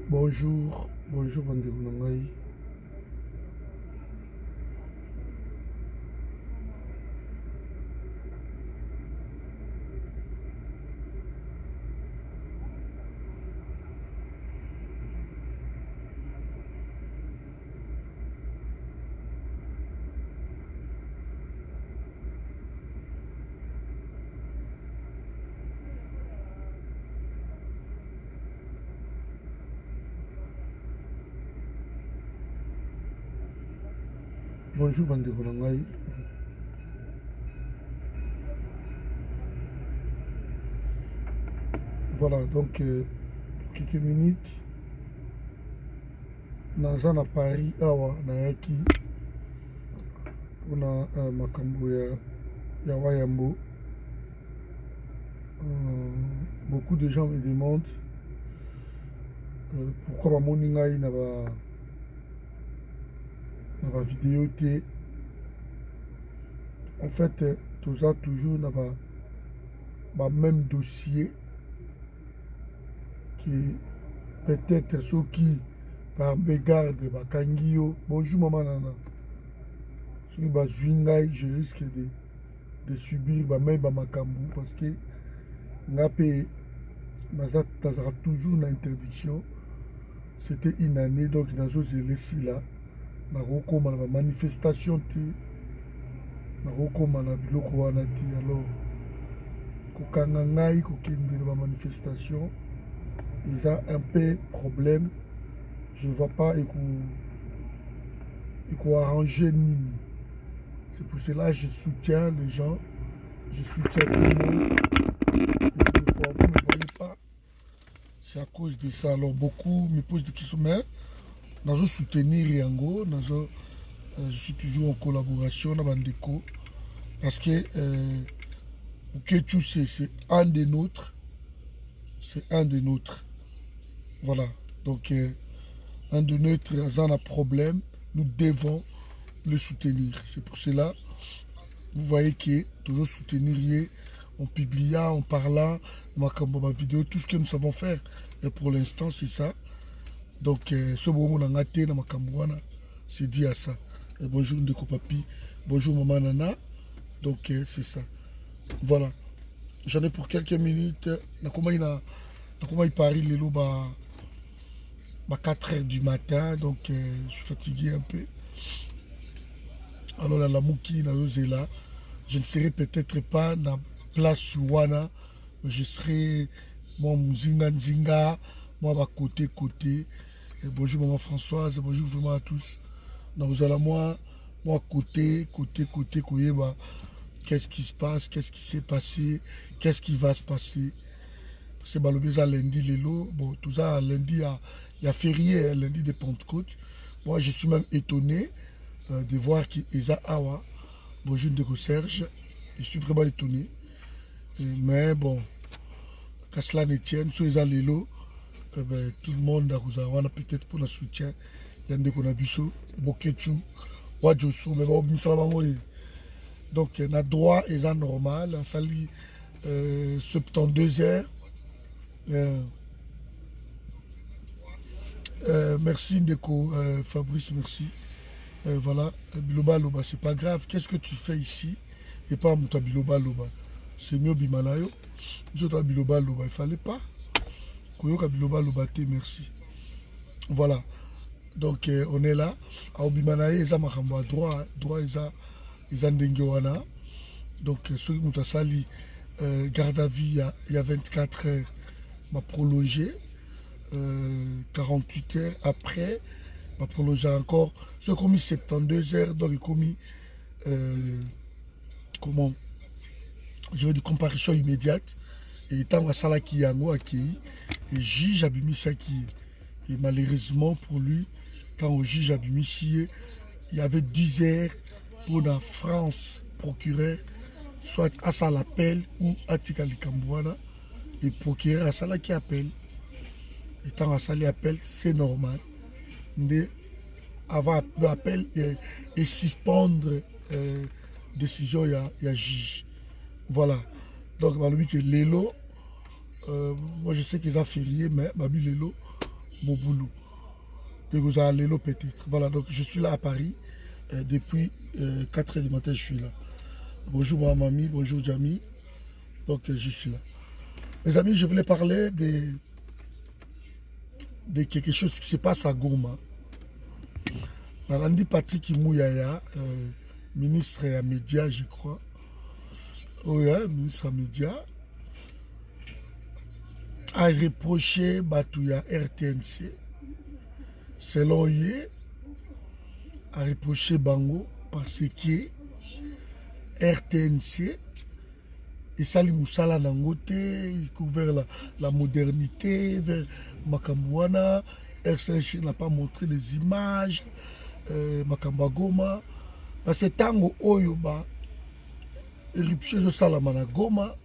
Bonjour, bonjour bandeko na ngai. Bonjour bandeko na ngai. Voilà, donc quelques minutes naza na Paris awa nayaki mpona makambo ya wayambo. Beaucoup de gens me demandent pourquoi bamoni ngai na ba vidéo te. En fait, toza toujours na ba même dossier qui peut-être ceux qui par mégarde bakangi yo. Bonjour maman nana. Soki bazwi ngai, je risque de subir bamei bamakambo parce que nga mpe nazaka toujours na interdiction. C'était une année, donc nazozela esila nakokoma na bamanifestation te, nakokoma na biloko wana te. Alors kokanga ngai kokende na bamanifestation eza un peu problème. Je ne vois pas arranger Nini. C'est pour cela que je soutiens les gens, je soutiens tout le monde. Et des fois, vous ne me voyez pas. C'est à cause de ça. Alors beaucoup me posent des questions, mais nous soutenir Yango, je suis toujours en collaboration avec Bandeko, parce que Ukechu c'est un des nôtres, c'est un des nôtres. Voilà, donc un de nôtres a un problème, nous devons le soutenir. C'est pour cela, vous voyez que toujours soutenir en publiant, en parlant, ma vidéo, tout ce que nous savons faire. Et pour l'instant, c'est ça. Donc, ce moment on a gâté dans ma cambouana, c'est dit à ça. Et bonjour Ndeko Papi, bonjour Maman Nana. Donc, c'est ça. Voilà. J'en ai pour quelques minutes. Comment il parie les lots à 4 h du matin. Donc, je suis fatigué un peu. Alors, la Mouki, là, je ne serai peut-être pas dans place Wana. Je serai moi Nzinga, moi côté. Et bonjour maman Françoise, bonjour vraiment à tous. Donc vous allez moi côté, qu'est-ce qui se passe, qu'est-ce qui s'est passé, qu'est-ce qui va se passer. C'est balobéza lundi lélo, bon tout ça lundi il y a férié, lundi de Pentecôte. Moi je suis même étonné de voir qu'ils a awa. Bonjour Ndeko Serge, je suis vraiment étonné. Mais bon, qu'à cela ne tienne, sur les lélo, tout le monde a peut-être pour le soutien. Il y a des gens qui ont Bokechu, Wadjosu, mais bon, donc, il y a droit et ça normal. Ça lit 72 heures. Merci Ndeko, Fabrice, merci. Voilà, Biloba Loba, c'est pas grave. Qu'est-ce que tu fais ici? Et pas Mouta Biloba Loba. C'est mieux Bimalayo. Nous Biloba Loba, il fallait pas. Koyoka Biloba Loba, merci. Voilà. Donc on est là. À Obimanaye, ils ont droit, ils ont Ndengewana. Donc ceux qui ont sali garde à vie il y a 24 heures, m'a prolongé. 48 heures après, m'a prolongé encore. Ceux qui ont mis 72 heures, donc ils ont mis comment? Je veux dire comparution immédiate. Et tant que ça qui yango accueilli, et juge Abimi Saki. Et malheureusement pour lui, quand au juge Abimissier, il y avait 10 heures pour la France procureur, soit à ça l'appel ou à Tikali Kambouana, et procureur à ça qui appelle. Et tant à ça l'appel, c'est normal. Mais avant l'appel et suspendre décision, il y a juge. Voilà. Donc, que Lélo, moi je sais qu'ils ont férié, mais Babi Lélo, Moboulou. De Gozalelo peut-être. Voilà, donc je suis là à Paris. Depuis 4 h du matin, je suis là. Bonjour ma mamie, bonjour Jamy. Donc je suis là. Mes amis, je voulais parler de quelque chose qui se passe à Goma. Nalandi Patrick Mouyaya, ministre des médias, je crois. Oui, ministre des médias, a reproché Batouya RTNC. Selon lui, a reproché Bango parce que RTNC et Sali Moussala Nangote, il couvert la modernité, vers Makambouana. RCH n'a pas montré des images, Makambagoma. Parce que Tango Oyoba, éruption de Salamana Goma,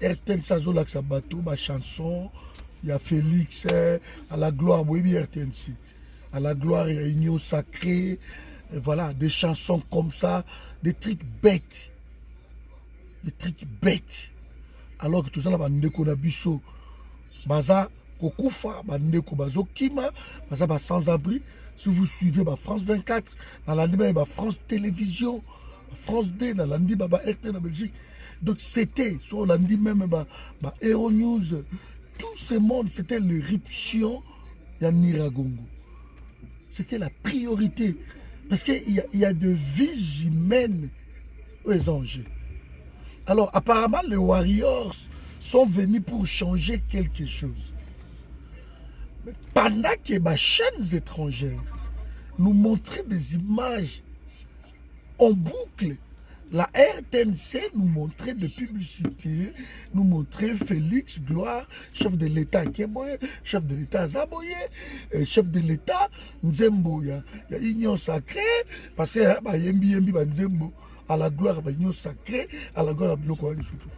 RTNC Azolak Sabato, ma chanson, il y a Félix, à la gloire, oui, RTNC. À la gloire, il y a Union Sacrée, voilà, des chansons comme ça, des trucs bêtes. Des trucs bêtes. Alors que tout ça, là, bandeko na biso, baza kokufa, bandeko bazo kima, baza ba sans-abri. Si vous suivez ba France 24, dans la nuit, ba France Télévision, France D, dans la nuit, ba RT dans Belgique. Donc c'était, sur la nuit même, ba Hero News, tout ce monde, c'était l'éruption de Niragongo. C'était la priorité. Parce qu'il y a de vies humaines aux enjeux. Alors, apparemment, les Warriors sont venus pour changer quelque chose. Mais pendant que les chaînes étrangères nous montraient des images en boucle, la RTNC nous montrait des publicités, nous montrait Félix Gloire, chef de l'État Keboye, chef de l'État Zaboye, chef de l'État Nzembo. Il y a Union Sacrée, parce que Yembi Nzembo. À la gloire de l'union sacrée, à la gloire de l'Okouani surtout.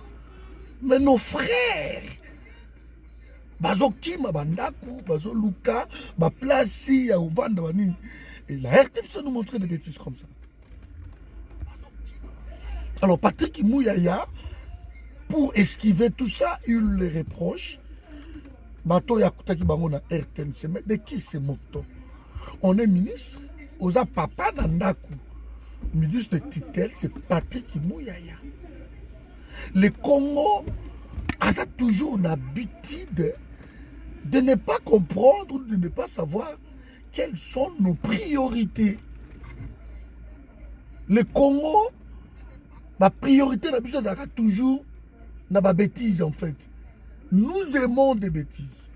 Mais nos frères, Bazo Kima, Bandaku, Bazo Luka, Baplasi, Yaouvanda, Banini. Et la RTNC nous montrait des bêtises comme ça. Alors Patrick Mouyaya, pour esquiver tout ça, il le reproche. Bato Yakutaki Bangona RTNC. Mais de qui c'est moto? On est ministre, Oza Papa Nandaku. Ministre de titel, c'est Patrick Mouyaya. Le Congo a toujours l'habitude de ne pas comprendre, de ne pas savoir quelles sont nos priorités. Le Congo, ma priorité, c'est toujours la bêtise en fait. Nous aimons des bêtises.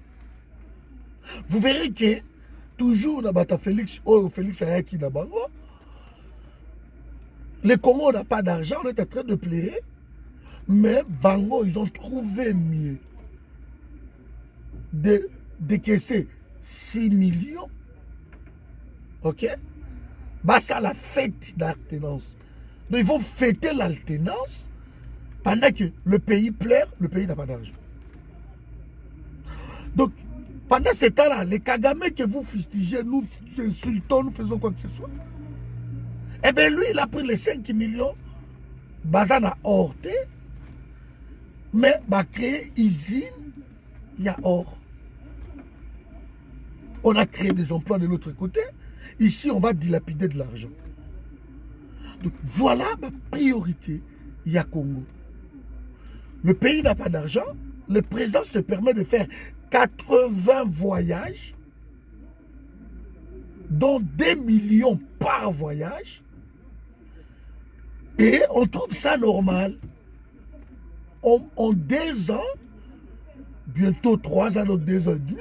Vous verrez que toujours, Félix Ayaki Nabango, le Congo n'a pas d'argent, on est en train de pleurer. Mais Bango, ils ont trouvé mieux de décaisser 6 millions. Ok? Bah, ça la fête d'alternance. Donc, ils vont fêter l'alternance pendant que le pays pleure, le pays n'a pas d'argent. Donc, pendant ce temps-là, les Kagame que vous fustigez, nous insultons, nous faisons quoi que ce soit. Eh bien, lui, il a pris les 5 millions, Bazana Horte, mais il a créé usine, il y a or. On a créé des emplois de l'autre côté. Ici, on va dilapider de l'argent. Donc, voilà ma priorité, il y a Congo. Le pays n'a pas d'argent. Le président se permet de faire 80 voyages, dont 2 millions par voyage. Et on trouve ça normal. En 2 ans, bientôt 3 ans, donc 2 ans et demi,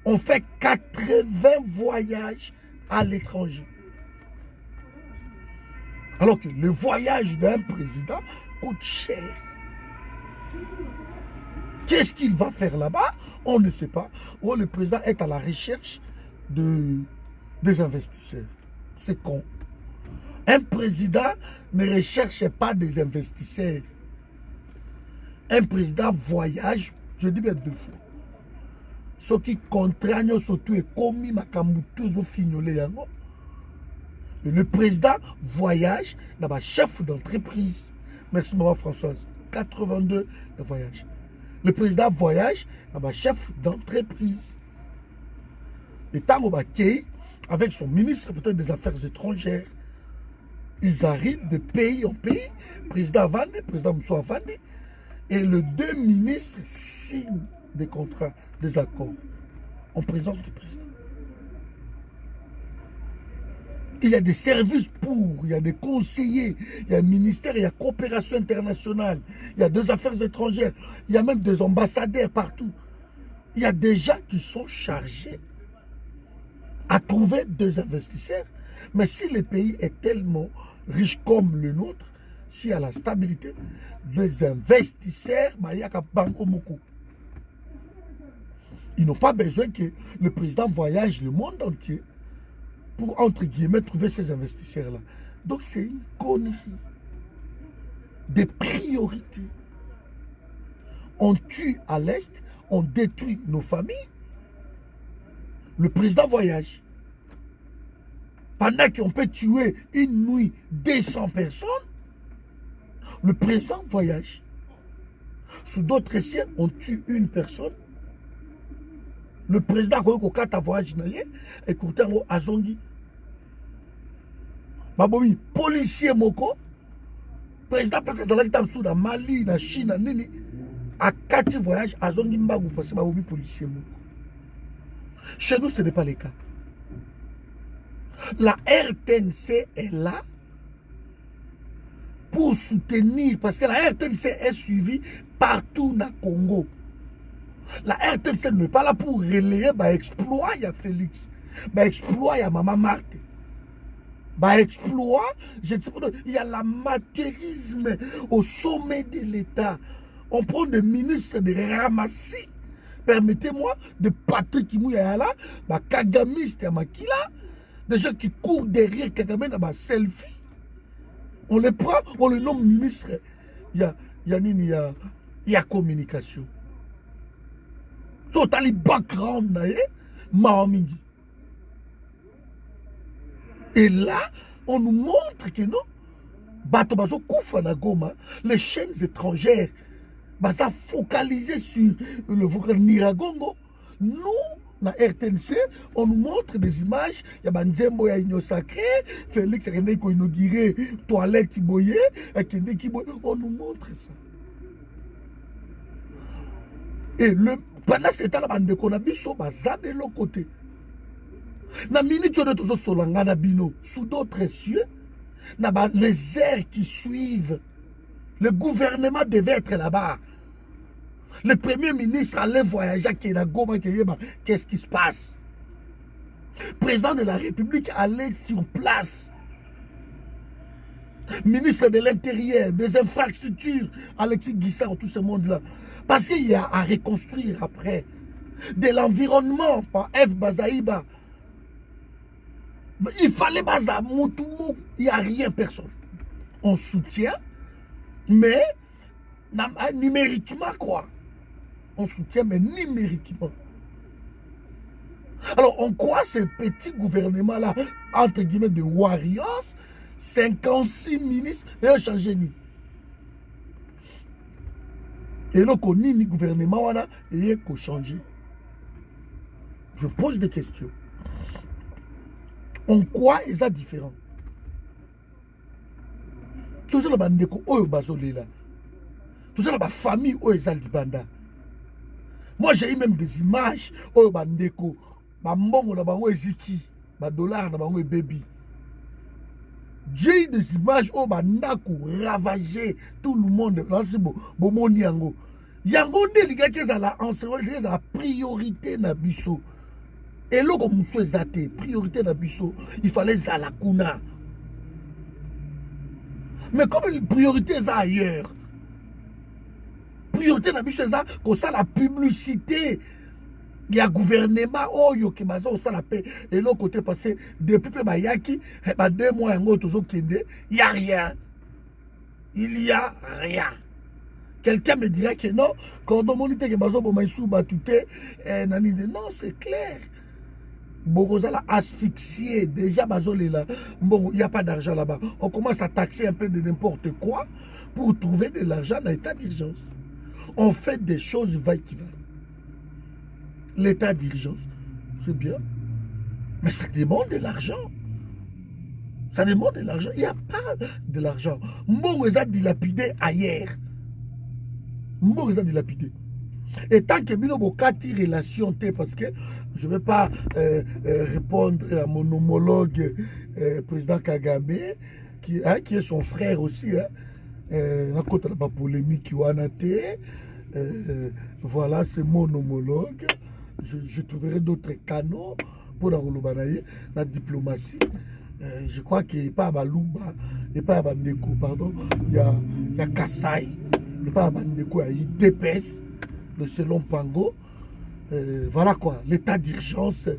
on fait 80 voyages à l'étranger. Alors que le voyage d'un président coûte cher. Qu'est-ce qu'il va faire là-bas? On ne sait pas. Oh, le président est à la recherche des investisseurs. C'est con. Un président ne recherche pas des investisseurs. Un président voyage, je dis bien 2 fois. Ce qui contraignent surtout est commis ma camouteuse au fignolé. Le président voyage, dans ma chef d'entreprise. Merci maman Françoise. 82 de voyage. Le président voyage, dans ma chef d'entreprise. Et Tango Bakei, avec son ministre peut-être des Affaires étrangères, ils arrivent de pays en pays, président Avande, président Mousso Avande, et les deux ministres signent des contrats, des accords, en présence du président. Il y a des services pour, il y a des conseillers, il y a un ministère, il y a coopération internationale, il y a des affaires étrangères, il y a même des ambassadeurs partout. Il y a des gens qui sont chargés à trouver des investisseurs. Mais si le pays est tellement riche comme le nôtre, s'il y a la stabilité, les investisseurs, ils n'ont pas besoin que le président voyage le monde entier pour, entre guillemets, trouver ces investisseurs-là. Donc, c'est une connerie. Des priorités. On tue à l'Est, on détruit nos familles. Le président voyage. Pendant qu'on peut tuer une nuit 200 personnes, le président voyage. Sous d'autres cieux, on tue une personne. Le président a voyagé et a zongi. Babomi, policier moko, président parce que dans Mali, na Chine, nini, à 4 voyages, à zongi mbagou parce que babomi policier moko. Chez nous, ce n'est pas le cas. La RTNC est là pour soutenir, parce que la RTNC est suivie partout dans le Congo. La RTNC n'est pas là pour relayer l'exploit, il y a Félix, l'exploit, il y a Maman Marthe. Exploit, je ne sais pas, il y a l'amateurisme au sommet de l'État. On prend des ministres de ramasser. Permettez-moi, de Patrick Mouyala, Kagamiste et Makila, des gens qui courent derrière Kagame dans ma selfie. On les prend, on les nomme ministre. Il y a communication. So, tu as le background, Mahamingi. Et là, on nous montre que non, Batobazo Koufana Goma, les chaînes étrangères, ça focalisé sur le vocable Niragongo. Nous, na RTNC, on nous montre des images. Il y a Banzembo, il y a Union Sacré, Félix qui a inauguré toilette Boye, on nous montre ça. Et pendant ce temps-là, on a vu ça de l'autre côté. Na minute de tous solanga bino sous d'autres cieux, les airs qui suivent. Le gouvernement devait être là-bas. Le premier ministre allait voyager à Goma, qu'est-ce qui se passe? Le président de la République allait sur place. Ministre de l'Intérieur, des infrastructures, Alexis Guissard, tout ce monde-là. Parce qu'il y a à reconstruire après. De l'environnement par F. Bazaïba. Il fallait Baza, Moutoumou, il n'y a rien, personne. On soutient, mais numériquement quoi? On soutient, mais numériquement. Alors, on croit ce petit gouvernement-là, entre guillemets, de warriors, 56 ministres, et un changé ni. Et là, qu'on ni gouvernement, et il faut changer. Je pose des questions. En quoi ils sont différents? Tout ça, c'est tout ça, c'est la famille où ils ont libanda. Moi, j'ai eu même des images où bandeko, bambongo na bango eziki, $, na bango baby. J'ai eu des images où bandako ravagé tout le monde. Là, c'est bon, bon yango. Yango ne liga que ça la enseignement, la priorité na biso. Et là, comme nous sommes priorité na biso, il fallait ça la kuna. Mais comme les priorités sont ailleurs, priorité na biso ça, comme ça la publicité, il y a gouvernement oyo qui m'a ça la paix. Et l'autre côté passé depuis Bayaki, 2 mois en autre il y a rien. Il y a rien. Quelqu'un me dirait que non, quand on dit que bazo bomaïsou batute, non, c'est clair. Bogozala asphyxié, déjà bazolé là. Bon, il n'y a pas d'argent là-bas. On commence à taxer un peu de n'importe quoi pour trouver de l'argent dans l'état d'urgence. On fait des choses va-qui-va. L'état d'urgence, c'est bien. Mais ça demande de l'argent. Ça demande de l'argent. Il n'y a pas de l'argent. Mbongo est dilapidé ailleurs. Mbongo est dilapidé. Et tant que Bino Bokati relation, parce que je ne vais pas répondre à mon homologue président Kagame, qui est son frère aussi. Hein, côté de la polémique, voilà, c'est mon homologue. Je trouverai d'autres canaux pour la diplomatie. Je crois qu'il n'y a pas à Balouba, il n'y a pas à Bandeko, pardon, il y a Kassai, il n'y a pas à Bandeko, il y a IDPS, de selon Pango. Voilà quoi, l'état d'urgence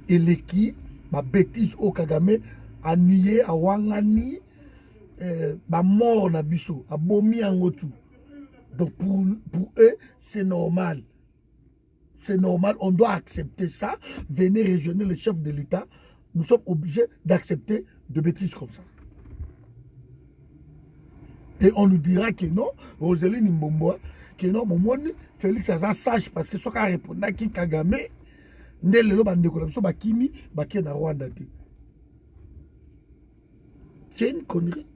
et l'équipe, ma bêtise au Kagame, a nié, à Wangani, ma mort na biso, a bomi en tout. Donc pour eux, c'est normal. C'est normal, on doit accepter ça. Venez rejoindre le chef de l'État. Nous sommes obligés d'accepter de bêtises comme ça. Et on nous dira que non, Roseline Mbomboa, que non, Félix Aza sage parce que ce qu'on répond à qui Kagame, Ndelo Bandeko, Bakimi, Baki na Rwanda. C'est une connerie.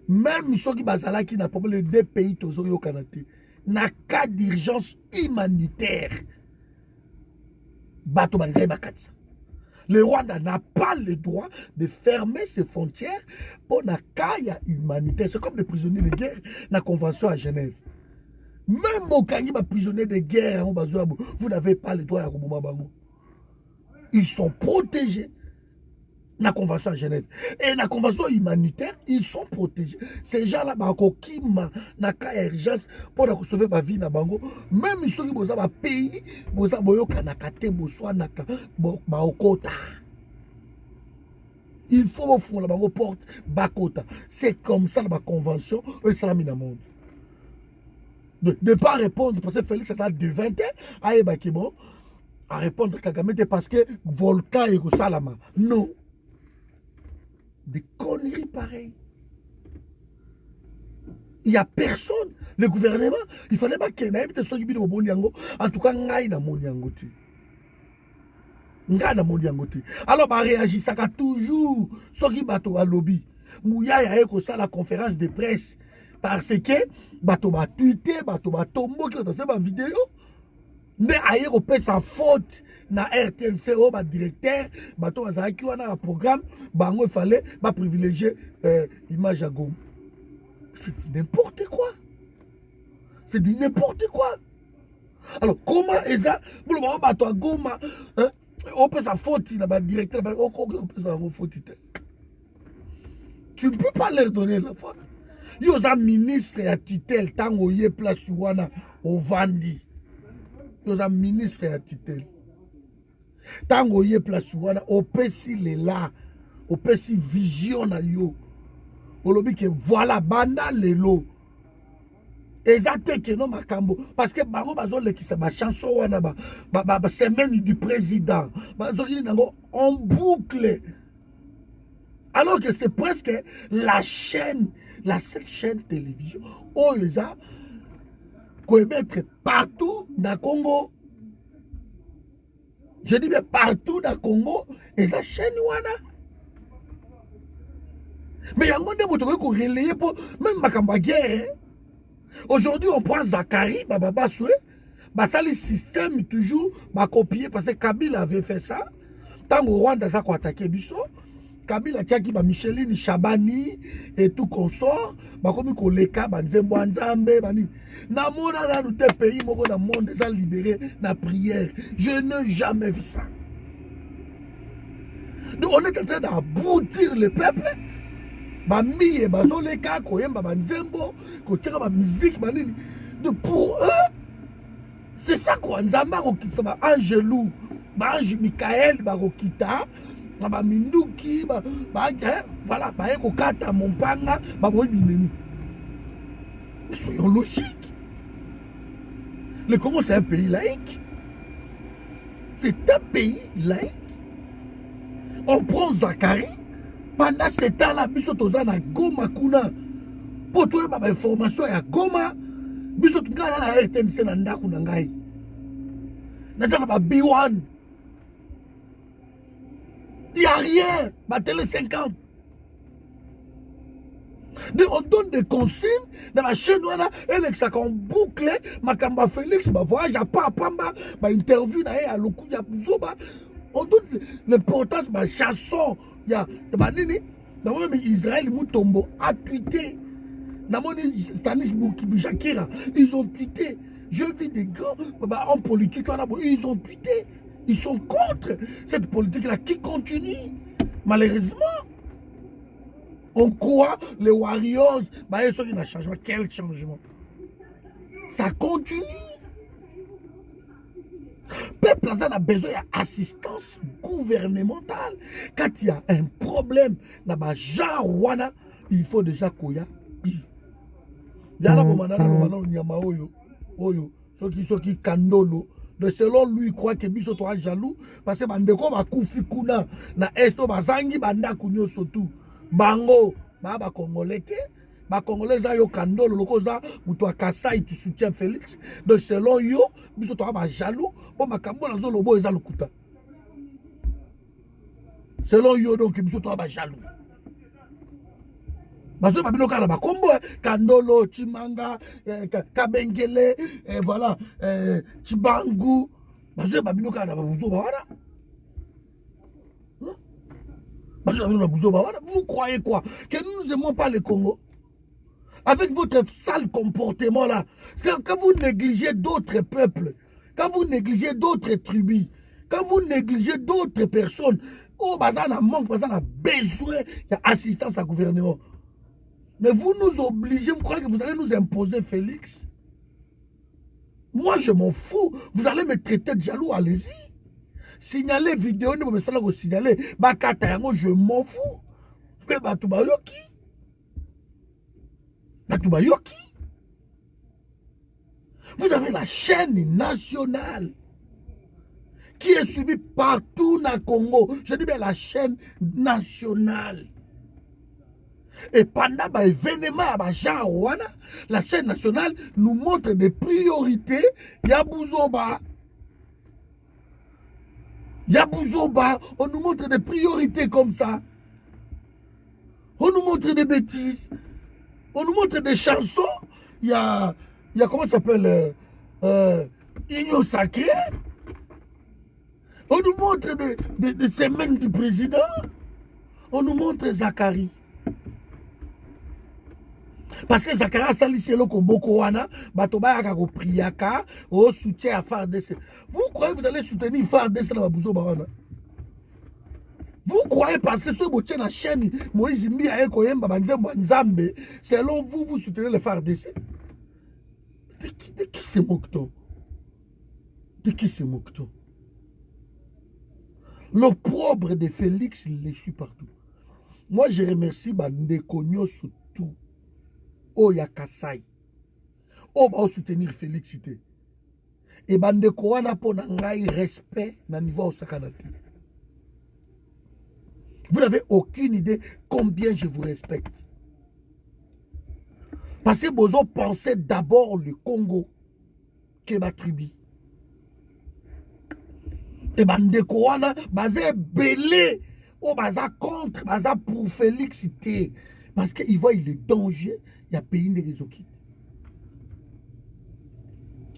Même ceux qui basala qui n'a pas les deux pays au Canada, na cas d'urgence humanitaire, bateau Bandé Bakatsa. Le Rwanda n'a pas le droit de fermer ses frontières pour la cas humanitaire. C'est comme les prisonniers de guerre, la convention à Genève. Même au Kangi, les prisonniers de guerre, vous n'avez pas le droit à Bango. Ils sont protégés. La convention à Genève. Et la convention humanitaire, ils sont protégés. Ces gens-là, qui na cas urgence pour sauver ma vie na bango. Même ceux qui ont un pays, ils ont kanakate, bouswanaka, baokota. Il faut faire la bango porte bakota. C'est comme ça la convention, eux ça la mis dans le monde. De ne pas répondre parce que Félix a de 20 ans, à répondre à Kagame parce que volcan est au Salama. Non. Des conneries pareilles. Il n'y a personne. Le gouvernement, il fallait pas qu'il y ait des gens qui ont bon yango. En tout cas, il y a mon yango. Alors, bah réagit ça toujours. Ceux qui battent au lobby. Mouya y a eu ça la conférence de presse. Parce que bateau va tweeter, bateau va tomber dans cette vidéo. Mais ailleurs, on peut sa faute. Na RTNC, le directeur, bateau va qui a un programme, il fallait privilégier l'image à Goma. C'est n'importe quoi. C'est du n'importe quoi. Alors, comment est ça? Pour le moment, bateau à Goma, on peut sa faute, il a un directeur, on peut sa faute. Tu ne peux pas leur donner la faute. Il y a un ministre à tutelle, tant qu'il y a place au Vandi. Il y a un ministre à tutelle. Tant qu'il y a place au Pessi les là, au Pessi vision na yo. Au lobby que voilà, banda les lots. Exactement que non makambo. Parce que bango bazol le qui c'est ma chanson wana ba semaine du président. Bazoli nango en boucle. Alors que c'est presque la chaîne, la seule chaîne télévision où ils ont qu'on mettre partout dans le Congo. Je dis mais partout dans le Congo, et la chaîne wana. Mais il y a un monde qui est relayé pour même ma guerre. Aujourd'hui, on prend Zachary, Baba Soué, ça le système toujours copier parce que Kabila avait fait ça. Tant que Rwanda ça a attaqué Bisso. Kabila tiaki ba Micheline Chabani et tout consort ba komi koleka ba nzembo nzambe bani na mona na tout pays moko na monde ça libéré na prière. Je n'ai jamais vu ça. Donc on est en train d'abrutir le peuple. Ba miye bazoleka koyemba ba nzembo ko tira ba musique banini. De pour eux c'est ça quoi nzamba ko kitsa ba angelou ba ange Michael ba ko kita. Ba minduki voilà ba eko kata mompanga ba boyi bineni. Soyons logiques. Le Congo c'est un pays laïque. C'est un pays laïque. On prend Zachary pendant ce temps-là biso toza na Goma kuna pour toi ba information ya Goma biso tungana na RTNC na ndako na ngai. Na ba B1 n'y a rien. Ma télé 50. On donne des consignes dans la chaîne, elle est en boucle, Makamba Félix, voyage à Pamba, interview à Lokuya Zoba. On donne l'importance de la chanson. Il y a même Israël Moutombo a tweeté. Stanis Shakira, ils ont tweeté. Je vis des grands hommes politiques, ils ont tweeté. Ils sont contre cette politique-là qui continue. Malheureusement, on croit les Warriors, il y a un changement. Quel changement? Ça continue. Le peuple a besoin d'assistance gouvernementale. Quand il y a un problème, il faut déjà qu'il y ait. Il y a un kandolo. De selon lui, il croit que biso toi jaloux parce que bandeko ba kufi kuna na esto bazangi banda kunyo sotu bango ba congolais ke ba congolais za yo kandolo lokoza muto akasai tu soutient Félix. Donc selon yo biso toi ba jaloux po makambo na zo lobo eza lukuta. Selon yo donc biso toi ba jaloux. Parce que nous avons combo Kandolo, Chimanga, Kabengele, voilà, Chibangu. Parce que nous avons vous croyez quoi? Que nous n'aimons pas le Congo? Avec votre sale comportement là, quand vous négligez d'autres peuples, quand vous négligez d'autres tribus, quand vous négligez d'autres personnes, oh, bazana manque, bazana besoin d'assistance à gouvernement. Mais vous nous obligez, vous croyez que vous allez nous imposer Félix? Moi, je m'en fous. Vous allez me traiter de jaloux, allez-y. Signaler vidéo, ne me pas signaler. Je m'en fous. Mais Batoubayoki. Batoubayoki. Vous avez la chaîne nationale qui est suivie partout dans le Congo. Je dis bien la chaîne nationale. Et pendant l'événement la chaîne nationale nous montre des priorités. Yabouzoba, on nous montre des priorités comme ça. On nous montre des bêtises. On nous montre des chansons. Il y a comment ça s'appelle Union Sacrée. On nous montre des semaines du président. On nous montre Zacharie. Parce que Zakaria salissé le Komboko wana, batoba yaka priaka, au soutien à FARDC. Vous croyez que vous allez soutenir FARDC dans la bouzo barana? Vous croyez parce que ce boutier la chaîne Moïse Mbi a ekoyemba banzemba nzambe, selon vous, vous soutenez le FARDC? De qui se moque-t-on? De qui se moque-t-on? L'opprobre de Félix, il les suit partout. Moi, je remercie Bandekogno surtout. Oh, Yakasai. Oh, va soutenir Félixité. Et Bandeko wana po nangai respect na niveau au sakanati. Vous n'avez aucune idée combien je vous respecte. Parce que vous pensez d'abord le Congo que ma tribu. Et Bandeko wana basé belé. Oh, baza contre, baza pour Félixité. Parce qu'il voit le danger. Il y a pays de réseaux.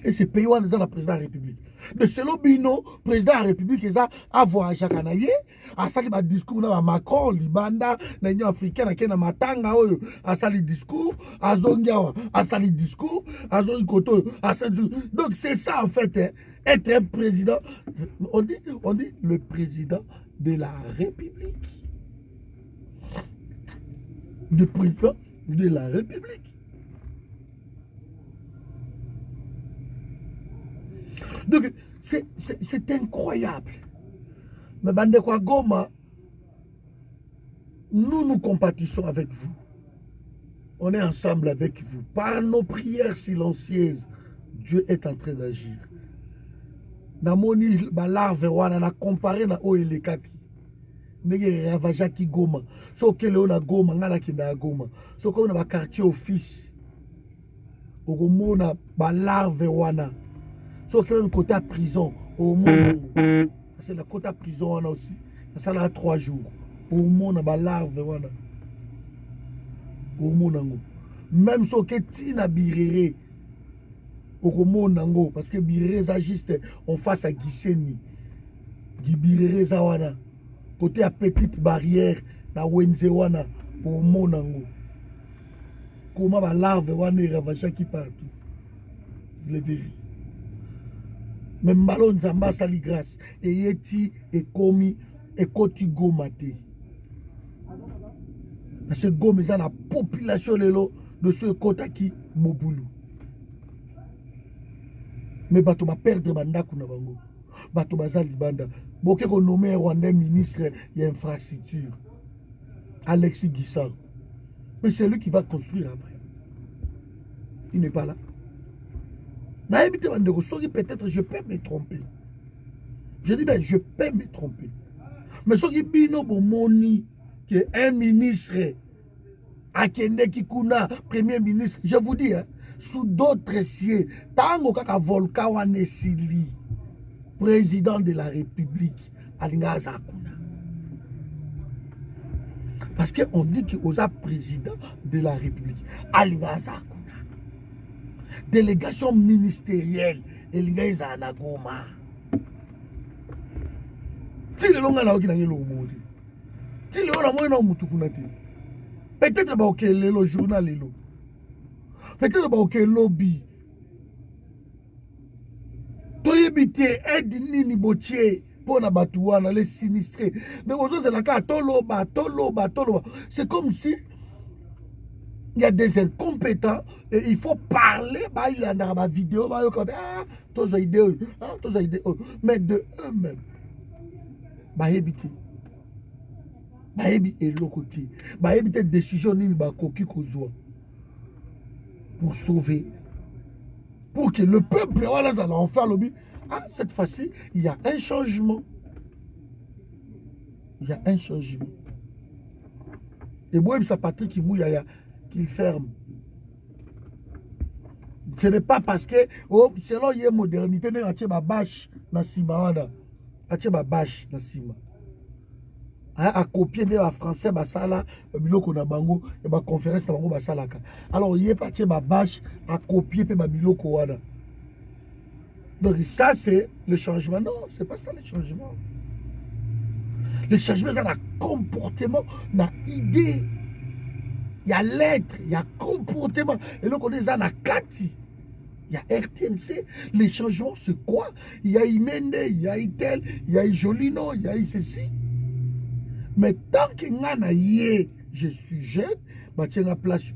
Et ce pays, on est dans la présidence de la République. De selon Bino, président de la République, il a voyagé à Kanaye, a sali un discours à Macron, Libanda, l'Union africaine, à Matanga, a sali discours, à Zongiawa, a sali discours, à Zongoto, a sali. Donc c'est ça en fait, hein, être un président. On dit le président de la République. Le président de la République. Donc, c'est incroyable. Mais Bandekwa Goma, nous compatissons avec vous. On est ensemble avec vous. Par nos prières silencieuses, Dieu est en train d'agir. Namoni balarve wana na comparé na oelekaki. Nege ravajaki Goma. So kele ona Goma ngala kinda Goma. So ko na ba quartier office. Ogomona balarve wana. So kele côté prison au monde. C'est la côté prison wana aussi. ça là 3 jours. Au moins na ba larve wana. Au moins nango. Même so que tina birere. Au moins nango parce que birere ça juste en face à Giseni. Birere ça wana. Côté à petite barrière na Wenze wana au moins nango. Comment ba larve wana ravage qui partout. Je le dirai. Même ballon Zamba sali grâce et yeti et komi et koti gomate. Parce que Goma est la population de ce côté qui Moboulou. Mais bato va perdre bandaku na bango. Bato baza libanda. Boké ko nommé Rwandais ministre y infrastructure. Alexis Guissard. Mais c'est lui qui va construire après. Il n'est pas là. Peut-être je peux me tromper. Je dis ben je peux me tromper. Mais ce qui bino bomoni que un ministre Akende Kikuna, premier ministre, je vous dis, hein, sous d'autres cieux, tango kaka volcan wanesili, président de la République, alinga zakuna. Parce qu'on dit qu'il osa président de la République, alinga zakuna. Délégation ministérielle, alinga zanagoma. Si le longa na okina ngelo modi. Si le ona mo na mutukunate. Peut-être que le journal est là. Peut-être que le lobby. Tu éviter aide nini botier pour na batouana les sinistrés. Mais aux autres c'est la carte toloba. C'est comme si il y a des incompétents et il faut parler bah il y a dans ma vidéo bah comme ah tous les idées mais de eux-mêmes bah éviter. Baebi et l'autre côté. Baebi cette décision nini bakoki kozwa pour sauver. Pour que le peuple voilà ça en faire lobby. Ah cette fois-ci, il y a un changement. Il y a un changement. Et moi ça Patrick qui mouille qu'il ferme. Ce n'est pas parce que oh, selon y modernité ne atie ba bâche na sima wana. Atie ba bâche na sima. À copier des français basala biloko na bango et ba conférence na bango basalaka alors yé parti ba bâche à copier pe ba biloko wana donc ça c'est le changement non c'est pas ça le changement c'est un comportement na idée il y a l'être il y a comportement et donc on est à la kati il y a RTNC les changements c'est quoi il y a Imende il y a Itel il y a Jolino il y a ceci. Mais tant que je suis jeune, place,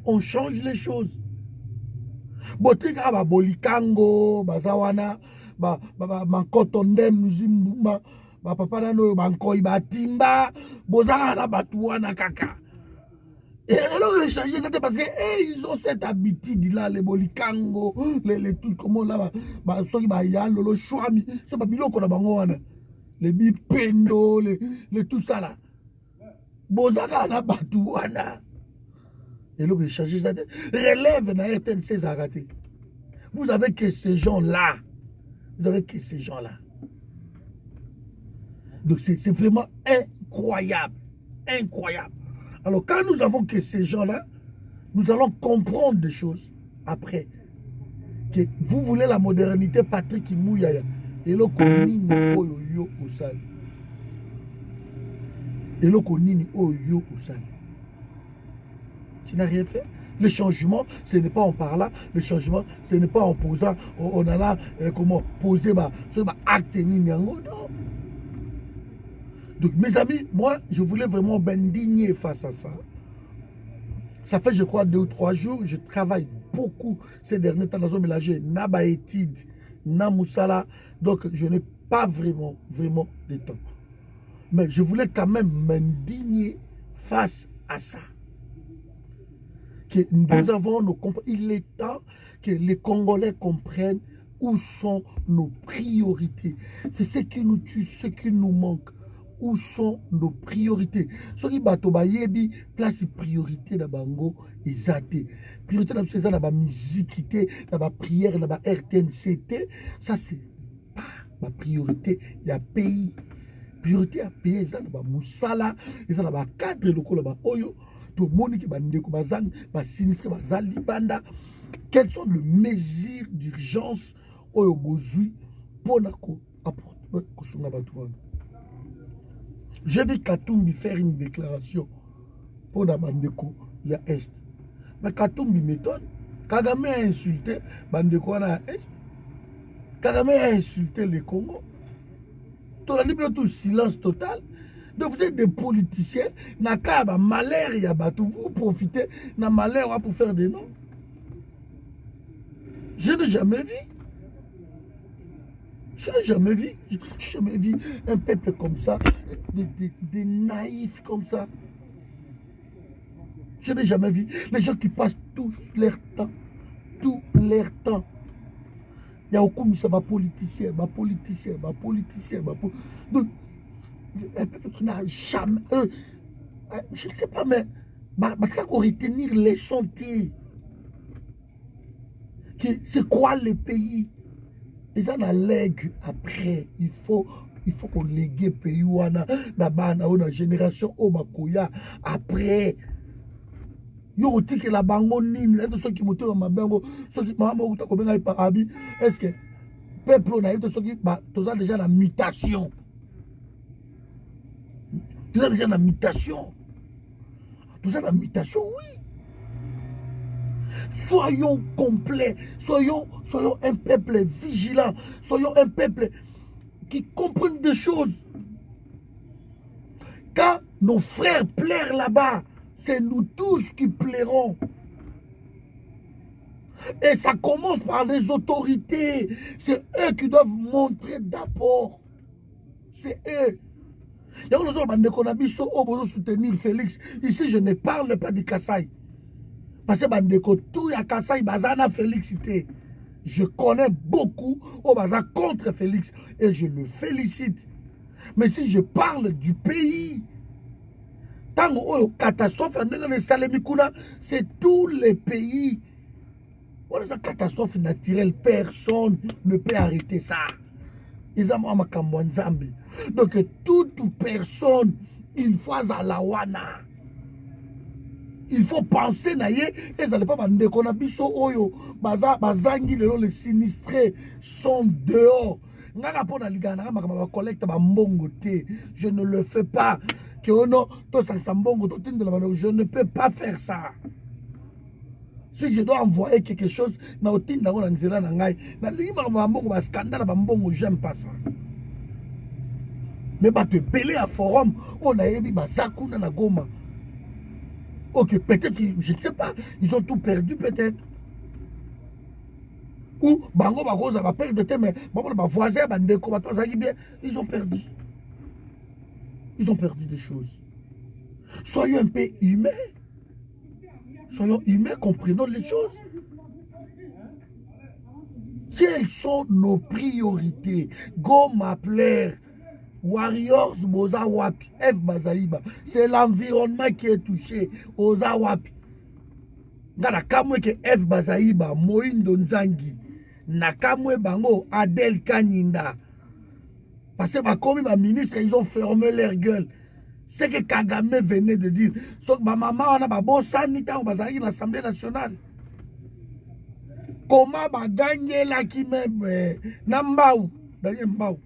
on change les choses. Botika ba bolikango, bazawana, mankotondem zimbuma, papa nano bankoi batimba, bozanga na batuana kaka. Et alors les changer c'était parce que ils ont cette habitude là les bolikango, les trucs comment là soki ba ya lolo chouami, c'est pas biloko na bango wana. Les bipendo, les tout ça là. Bozaka na batouana. Et là, changer ça. Relève na RTNC Zaraté. Vous avez que ces gens-là. Vous avez que ces gens-là. Donc c'est vraiment incroyable. Incroyable. Alors quand nous avons que ces gens-là, nous allons comprendre des choses après. Que vous voulez la modernité, Patrick Mouyaya. Et là, konini oyo osali. Et là, konini oyo osali. Tu n'as rien fait. Le changement, ce n'est pas en parlant. Le changement, ce n'est pas en posant. On a là, comment poser acte nini yango, non. Donc, mes amis, moi, je voulais vraiment m'indigner face à ça. Ça fait, je crois, 2 ou 3 jours. Je travaille beaucoup ces derniers temps dans un mélange. Naba étude, na moussala. Donc, je n'ai pas vraiment de temps. Mais je voulais quand même m'indigner face à ça. Que nous avons nos il est temps que les Congolais comprennent où sont nos priorités. C'est ce qui nous tue, ce qui nous manque. Où sont nos priorités? Ce qui bato ba yebi place priorité na bango ezate. Priorité na c'est ça na ba musique, na ba prière, na ba RTNCT, ça c'est pas ma priorité, il y a pays. priorité à payer eza na ba musala eza na ba cadre lokola ba oyo to moniki ba ndeko bazang ba sinistre baza libanda. Quelles sont les mesures d'urgence oyo bozui pona ko apporter ko sunga ba tuana. J'ai vu Katumbi faire une déclaration pour la bandeko ya Est. Mais Katumbi m'étonne. Kagame a insulté bandeko na Est. Kagame a insulté le Congo. Tout le monde tout silence total. Donc vous êtes des politiciens. Naka ba malheur ya batou. Vous profitez na malheur pour faire des noms. Je n'ai jamais vu. Je n'ai jamais vu. Je n'ai jamais vu un peuple comme ça, des naïfs comme ça. Je n'ai jamais vu. Les gens qui passent tout leur temps. Tout leur temps. Il y a aucun politicien, politicien. Donc, un peuple qui n'a jamais. Je ne sais pas, mais il faut retenir les sentiers. C'est quoi le pays? Les gens lèguent après. Il faut qu'on lègue le pays où on a la génération au Makoya après. Yo que la bango nini là ceux qui moto ma bango ceux qui maman ou ta kobenga parabi est-ce que peuple na ceux qui ba toza déjà la mutation. Toza déjà la mutation. Toza la mutation oui. Soyons complets, soyons un peuple vigilant, soyons un peuple qui comprenne des choses. Quand nos frères plairent là-bas, c'est nous tous qui plairons. Et ça commence par les autorités. C'est eux qui doivent montrer d'abord. C'est eux. Il y a un soutenir Félix. Ici, je ne parle pas du Kassai. Parce que bandeko tout ya Kassai bazana félicité. Je connais beaucoup au baza contre Félix et je le félicite. Mais si je parle du pays, tant que catastrophe c'est tous les pays. Voilà sa catastrophe naturelle, personne ne peut arrêter ça. Donc toute personne, il faut à la wana. Il faut penser naïe et ça n'est pas bandeko na biso oyo bazangi les sinistrés sont dehors. Ngana pona ligana ma collecte ba mbongo te. Je ne le fais pas. Que ono to sa mbongo to tinde la je ne peux pas faire ça. Si je dois envoyer quelque chose na otinda na nzela na ngai na lima ba mbongo ba scandale ba mbongo j'aime pas ça. Mais ba te peler à forum on a yebi ba zakuna na Goma. Ok, peut-être, je ne sais pas, ils ont tout perdu peut-être. Ou, bango, ça va perdre de temps, mais ma voisin, ils ont perdu. Ils ont perdu des choses. Soyons un peu humains. Soyons humains, comprenons les choses. Quelles sont nos priorités? Go m'appeler. Warriors Boza Wapi, F Bazaïba. C'est l'environnement qui est touché. Oza Wapi. Nakamwe ke F Bazaïba, Moindo Nzangi. Nakamwe Bango, Adel Kanyinda. Parce que ma ministre, ils ont fermé leur gueule. C'est que Kagame venait de dire. So, ma maman, on a ba bon sanita, on va l'Assemblée nationale. Comment va gagner là qui même Nambaou, Daniel Mbaou.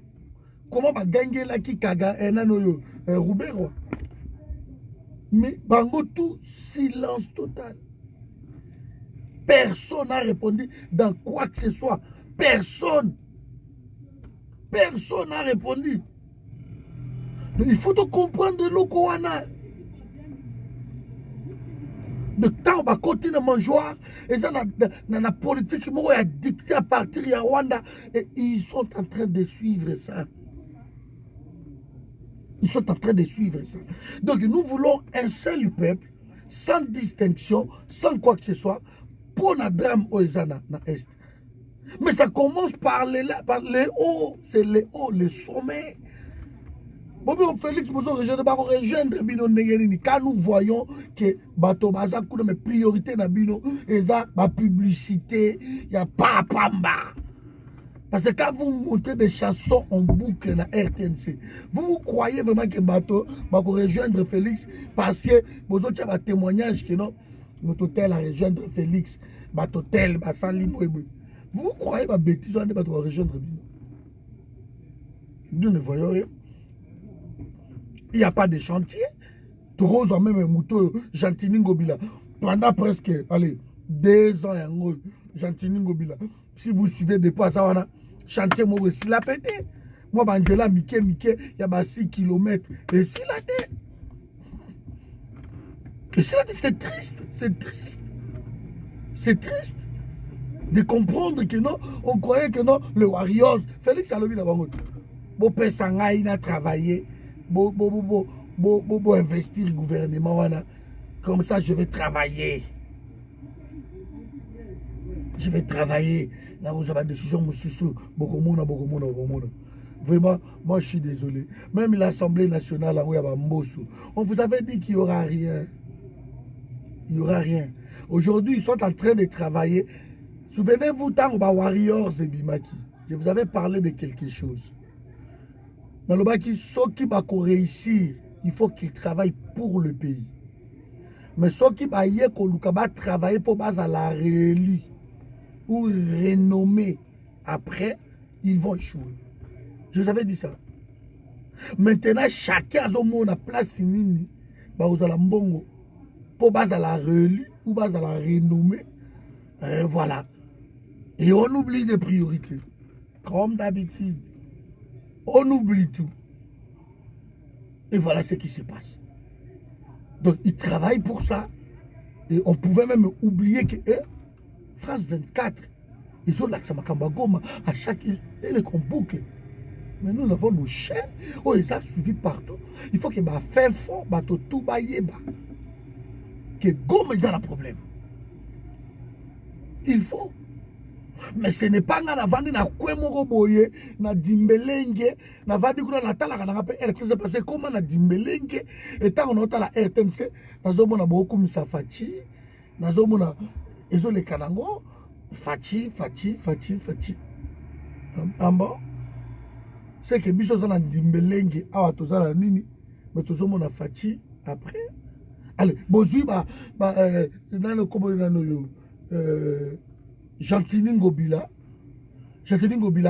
Comment va gagner là qui Kaga Roubero? Mais Bango tout silence total. Personne n'a répondu dans quoi que ce soit. Personne. Personne n'a répondu. Donc, il faut comprendre le Koana. De temps, on va continuer à manger. Et ça, dans la politique, ils a dicté à partir de Rwanda. Et ils sont en train de suivre ça. Ils sont en train de suivre ça. Donc nous voulons un seul peuple, sans distinction, sans quoi que ce soit, pour notre drame au Ezana, na Est. Mais ça commence par les hauts, c'est les hauts, les sommets. Bon, Félix, vous rejoindre Bino Negerini. Quand nous voyons que Bato Baza, mes priorités na Bino, et ça, ma publicité, il y a pas pamba. Parce que quand vous montez des chansons en boucle dans RTNC, vous croyez vraiment que bateau va rejoindre Félix parce que vous avez un témoignage que non, notre hôtel a rejoindre Félix, bateau tel, bateau libre. Vous croyez que bêtise on va rejoindre lui. Nous ne voyons rien. Il n'y a pas de chantier. Tous ont même un mouton, Jantini Ngobila. Pendant presque, allez, 2 ans, Jantini Ngobila. Si vous suivez depuis à ça, chantier, moi aussi, la pété. Moi, Banjela, Mike, il y a 6 km. Et si la tête. Et si la tête, c'est triste. C'est triste. C'est triste. De comprendre que non, on croyait que non, le Warriors, Félix Alobi là-bas. Bon, Pessanga, il a travaillé. Bon, investir le gouvernement. Comme ça, je vais travailler. Je vais travailler. Là, vous avez des décisions, monsieur, beaucoup. Vraiment, moi, je suis désolé. Même l'Assemblée nationale, là où il y a Mbosso, on vous avait dit qu'il n'y aura rien. Il n'y aura rien. Aujourd'hui, ils sont en train de travailler. Souvenez-vous, tant que Warriors et Bimaki, je vous avais parlé de quelque chose. Dans le baki, ceux qui vont réussir, il faut qu'ils travaillent pour le pays. Mais ceux qui vont travailler pour la réélu ou renommer après, ils vont échouer. Je vous avais dit ça. Maintenant, chacun a son place nini, vous allez mbongo pour la réélu ou la renommer. Voilà. Et on oublie les priorités. Comme d'habitude. On oublie tout. Et voilà ce qui se passe. Donc, ils travaillent pour ça. Et on pouvait même oublier que eux, France 24, ils ont l'accès à Goma à chaque île et les boucle. Mais nous avons nos chaînes. Oh, ils ont suivi partout. Il faut que bah faire fort, bah tout bailler, que Goma ils ont un problème. Il faut. Mais ce n'est pas na vandi na kwemoko boye na dimbelenge na vandi kuna na talaka na pe RTNC parce que comment na dimbelenge et tant on a la RTNC nazomona beaucoup misa fachi nazomona ezo le kanango fachi amba c'est que biso za na dimbelenge awa tozala nini mais tozomona fachi après allez bozui ba dans le kobo na no yo Jantini Ngobila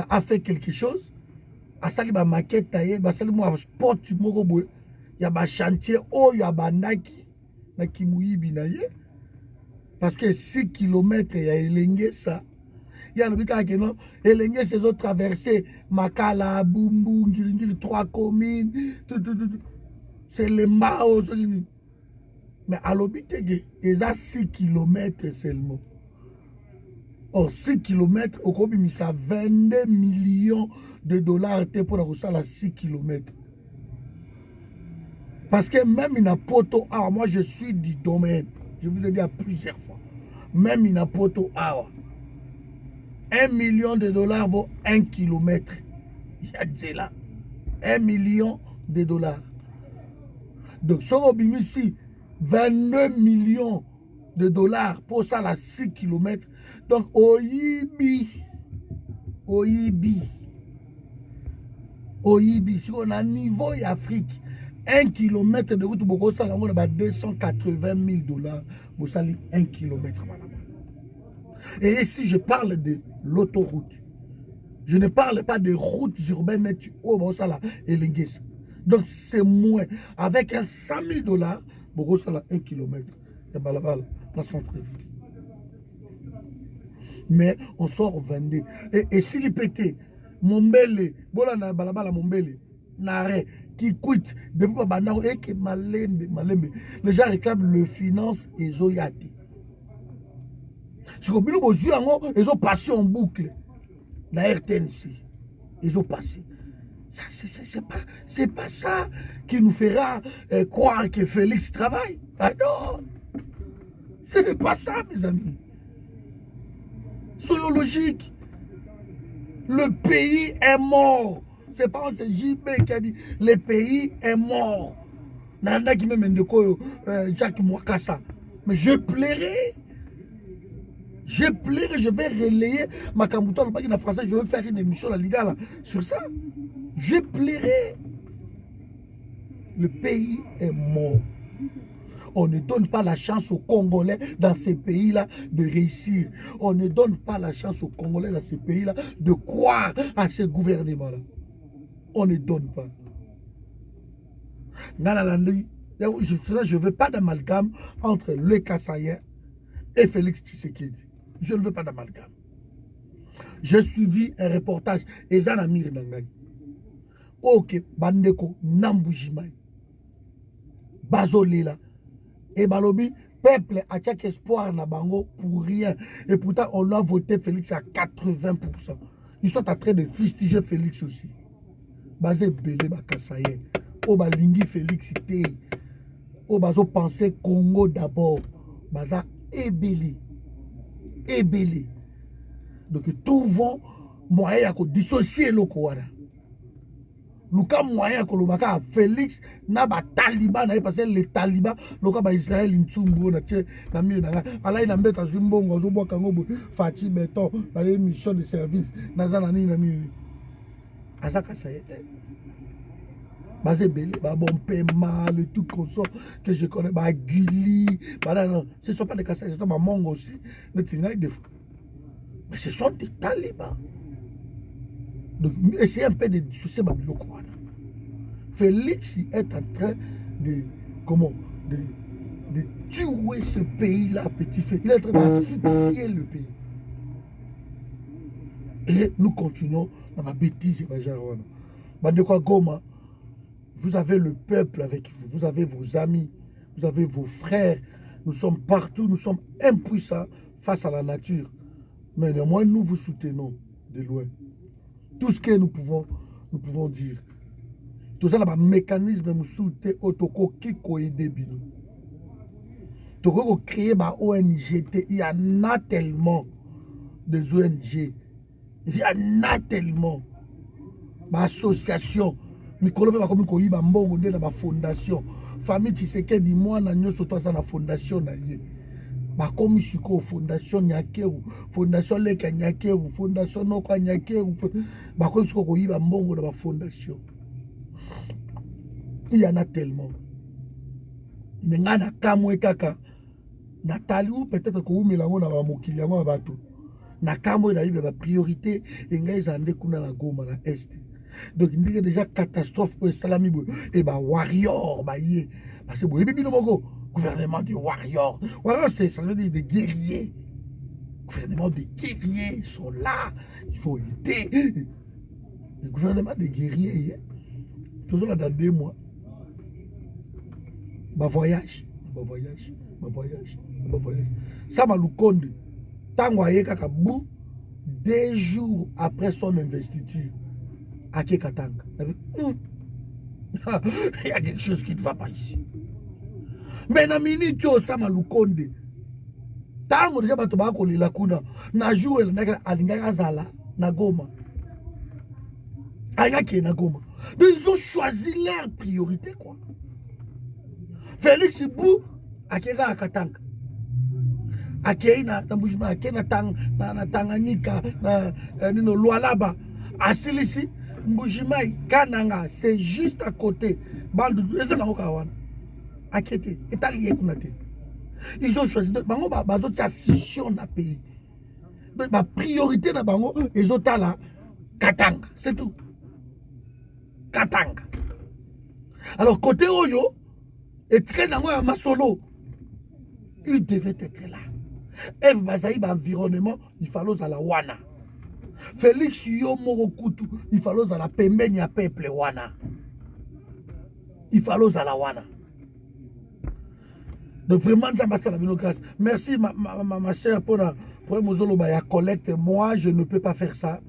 a fait quelque chose. A sali ba maquette taillé, ba sali mo sport moko boy. Ya ba chantier o ya ba naki na kimuyibi na ye. Parce que 6 km ya elenge ça. Ya no bika ke non, elenge ces autres traversées Makala, Bumbu, Ngiri 3 communes, tout. C'est les Mao. Mais à l'obité, ils ont 6 km seulement. Or, 6 km, au Kobi, ça 22 millions de dollars pour la 6 km. Parce que même il a poto, moi je suis du domaine, je vous ai dit à plusieurs fois, même il a poto, 1 million de dollars vaut 1 km. Il y a dit là, 1 million de dollars. Donc, ce Kobi ici, 22 millions de dollars pour ça, la 6 km. Donc, Oyibi, si on a un niveau d'Afrique, 1 km de route, on a 280 000 dollars pour salir 1 km. Et ici, je parle de l'autoroute. Je ne parle pas de routes urbaines. Donc, c'est moins. Avec 100 000 dollars, on a 1 km. La centre-ville. Mais on sort 22. Et s'il est pété, Mombele, Bolana Balabala Mombele, Nare, qui quitte, depuis Babana, et qui malembe. Les gens réclament le finance et Zoyati. Si vous avez vu, ils ont passé en boucle. La RTNC, ils ont passé. C'est pas ça qui nous fera croire que Félix travaille. Ah non! Ce n'est pas ça, mes amis. Soyons logiques. Le pays est mort. C'est pas c'est JB qui a dit le pays est mort. Nanda qui me mène de quoi Jacques Mwakassa. Mais je plairai. Je plairai, je vais relayer ma Kambuto, le bac français, je vais faire une émission, la Liga, là, sur ça. Je plairai. Le pays est mort. On ne donne pas la chance aux Congolais dans ces pays-là de réussir. On ne donne pas la chance aux Congolais dans ces pays-là de croire à ce gouvernement-là. On ne donne pas. Je ne veux pas d'amalgame entre le Kassaïen et Félix Tshisekedi. Je ne veux pas d'amalgame. J'ai suivi un reportage. Ezana Mir Nangai. Ok, Bandeko, Nambujimai. Bazolela. Et Balobi, peuple a chaque espoir na bango pour rien. Et pourtant, on a voté Félix à 80%. Ils sont en train de fustiger Félix aussi. Basé Belé Bakasaye. O Balingi Félix Té. O Bazo pensé Congo d'abord. Baza Ebélé. Ebélé. Donc, tout vont moyen à dissocier le Kouara. Luka moyen kolobaka Félix na ba taliban na parce que les talibans loka ba Israël ntsumbu na tie na mi na ala ina mbeta zimbongo zo boka ngobo fati beton na mission de service na za na nini azaka ça était basé belé ba bon paiement le tout consort que je connais ba Gili ba non ce sont pas des Kassai, c'est ma mongo aussi mais tinga de mais ce sont des talibans. Donc, essayez un peu de dissocier ma biloko. Félix est en train de, de tuer ce pays-là, petit fait. Il est en train d'asphyxier le pays. Et nous continuons dans la bêtise. Bandekwa Goma, vous avez le peuple avec vous, vous avez vos amis, vous avez vos frères. Nous sommes partout, nous sommes impuissants face à la nature. Mais néanmoins, nous vous soutenons de loin. Tout ce que nous pouvons dire. Tout ça, là, un mécanisme nous soutient autoco qui coïde bino. Tout ça, créer ma ONG, il y en a tellement des ONG. Il y en a tellement. Ma association, Mikolo va comme koyi ba mbongo de la fondation. Famille Tshisekedi moi na nyoso to sa na fondation na ye. Ba komi siko fondation Nyakeru, fondation Leka Nyakeru, fondation Nokwa Nyakeru, ba komi siko koyi ba mbongo de la fondation. Il y en a tellement. Mais ngana kamwe kaka Nathalie ou peut-être que vous mélango na ba mokili yango ba bato. Na kamwe na yiba ba priorité engai zande kuna na Goma na est. Donc il y a déjà catastrophe pour salami et ba warrior ba yé parce que boye bino moko gouvernement de warriors. Warriors, ça veut dire des guerriers. Gouvernement de guerriers, ils sont là. Il faut lutter. Le gouvernement des guerriers, toujours là dans 2 mois. Ma voyage. Ça m'a loukonde. Tangoye Kakabou, 2 jours après son investiture, à Kekatanga. Il y a quelque chose qui ne va pas ici. Mais na minute ça m'a loukonde. Tango déjà bato ba kolela kuna na jour na alinga zala na Goma. Aya qui na Goma. Donc ils ont choisi leur priorité quoi. Félix Bou akeka akatanga. Akei na tambujima akena tang na Tanganyika na nino Lualaba asilisi Mbujimai Kananga c'est juste à côté. Bandu ezana okawana. Akete etalié kunate. Ils ont choisi de bango bazo tia scission na pays. Donc ma priorité na bango ils ont la Katanga, c'est tout. Katanga. Alors côté Oyo et très dans un masolo, il devait être là. Eve Bazaï environnement, il fallait à la Wana. Félix Yo Morokutu, il fallait à la Pembeni à peuple Wana. Il fallait à la Wana. Donc vraiment, ça m'a fait la grâce. Merci ma chère pour la collecte. Moi, je ne peux pas faire ça.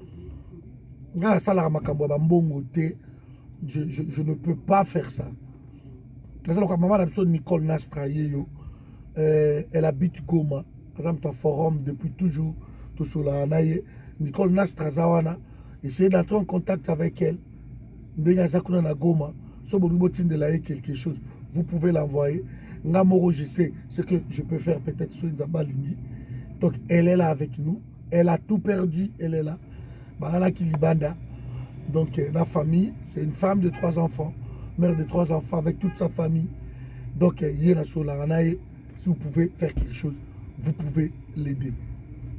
Je ne peux pas faire ça. Maman Nicole Nastra, elle habite Goma. Par exemple, un forum depuis toujours. Tout cela, Nicole Nastra Zawana. Essayez d'entrer en contact avec elle. Goma. Si vous voulez quelque chose, vous pouvez l'envoyer. Ngamoro, je sais ce que je peux faire peut-être sur Nzambalingi. Donc, elle est là avec nous. Elle a tout perdu, elle est là. Banana Kilibanda. Donc, la famille, c'est une femme de 3 enfants, mère de 3 enfants avec toute sa famille. Donc, si vous pouvez faire quelque chose, vous pouvez l'aider.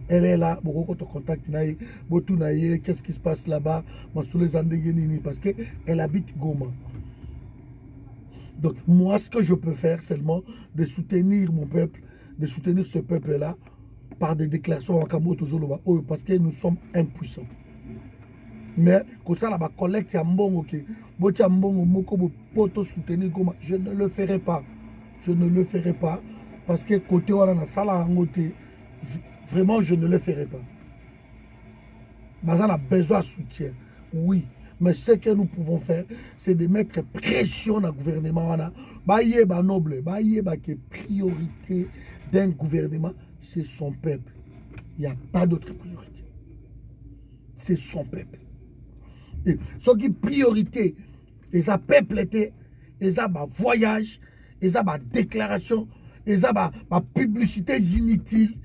Elle est là, beaucoup de contact, qu'est-ce qui se passe là-bas, parce qu'elle habite Goma. Donc, moi, ce que je peux faire, c'est seulement de soutenir mon peuple, de soutenir ce peuple-là par des déclarations parce que nous sommes impuissants. Mais, comme ça, la collecte, je ne le ferai pas. Je ne le ferai pas. Parce que côté vraiment, je ne le ferai pas. Mais on a besoin de soutien. Oui. Mais ce que nous pouvons faire, c'est de mettre pression dans le gouvernement. Noble, que priorité d'un gouvernement, c'est son peuple. Il n'y a pas d'autre priorité. C'est son peuple. Et ce qui est priorité, et ça peuple était, et ça voyage, et ça déclaration, et ça publicité inutile.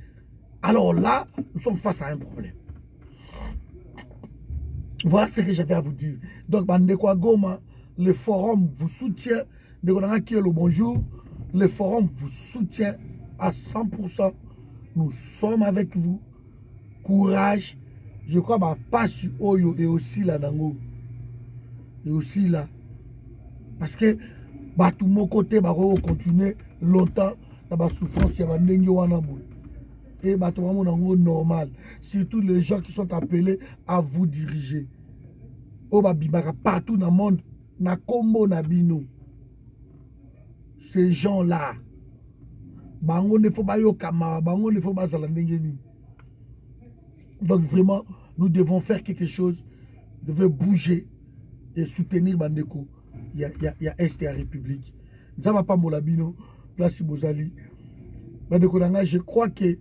Alors là, nous sommes face à un problème. Voilà ce que j'avais à vous dire. Donc, Bandekwa Goma, le forum vous soutient. Le bonjour. Le forum vous soutient à 100%. Nous sommes avec vous. Courage. Je crois que pas sur Oyo et aussi là, Dango. Et aussi là. Parce que, tout mon côté, va continuer longtemps dans la souffrance. Il y a des et normal. Surtout les gens qui sont appelés à vous diriger. Partout dans le monde, na Kombo na bino. Ces gens-là, bango ne faut pas yokama, bango ne faut pas zalandengeni. Donc vraiment, nous devons faire quelque chose, nous devons bouger et soutenir Bandeko. Il y a Est et la République. Ça va pas molabino, place Bozali. Bandeko Nanga, je crois que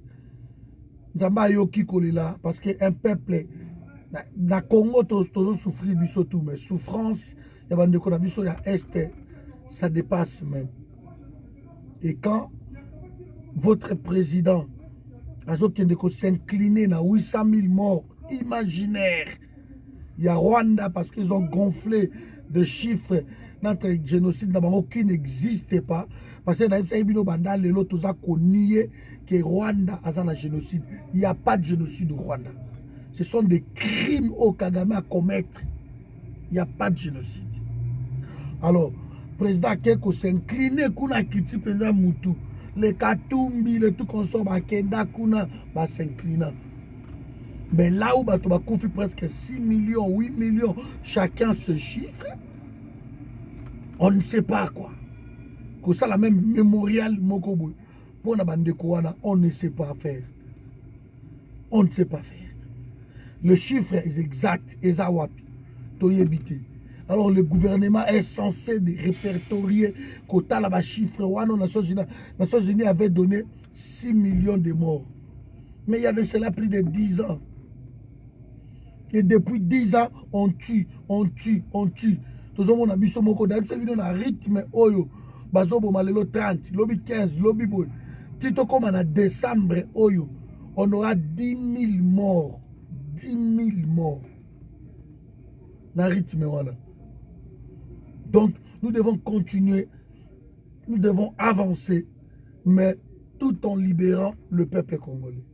Zamba yoki kolela parce qu'un peuple na Congo tous souffrir biso tout mais souffrance ya bandeko na biso ya Est ça dépasse même. Et quand votre président azokendeko s'incliner na 800 000 morts imaginaires, il y a Rwanda parce qu'ils ont gonflé de chiffres notre génocide qui n'existe pas. Parce que dans le Banda, les autres ont nié que Rwanda a un génocide. Il n'y a pas de génocide au Rwanda. Ce sont des crimes au Kagame à commettre. Il n'y a pas de génocide. Alors, le président Keko s'incline, kuna kiti président Moutou. Les Katumbi, les tout consort, Kenda, kuna, s'incline. Mais là où tu vas confier presque 6 millions, 8 millions, chacun ce chiffre, on ne sait pas quoi. Que ça, la même mémorial Mokobo. Pour la bande on ne sait pas faire. On ne sait pas faire. Le chiffre est exact. Alors le gouvernement est censé de répertorier quota là-bas chiffre. Les Nations Unies avaient donné 6 millions de morts. Mais il y a de cela plus de 10 ans. Et depuis 10 ans, on tue. Tout le monde a vu ce mot. Dans cette vidéo, on a rythme. Oyo. Bazobo malelo 30, lobby 15, lobby boy. Tito comme en décembre, Oyo, on aura 10 000 morts. 10 000 morts. Dans rythme, voilà. Donc, nous devons continuer. Nous devons avancer. Mais tout en libérant le peuple congolais.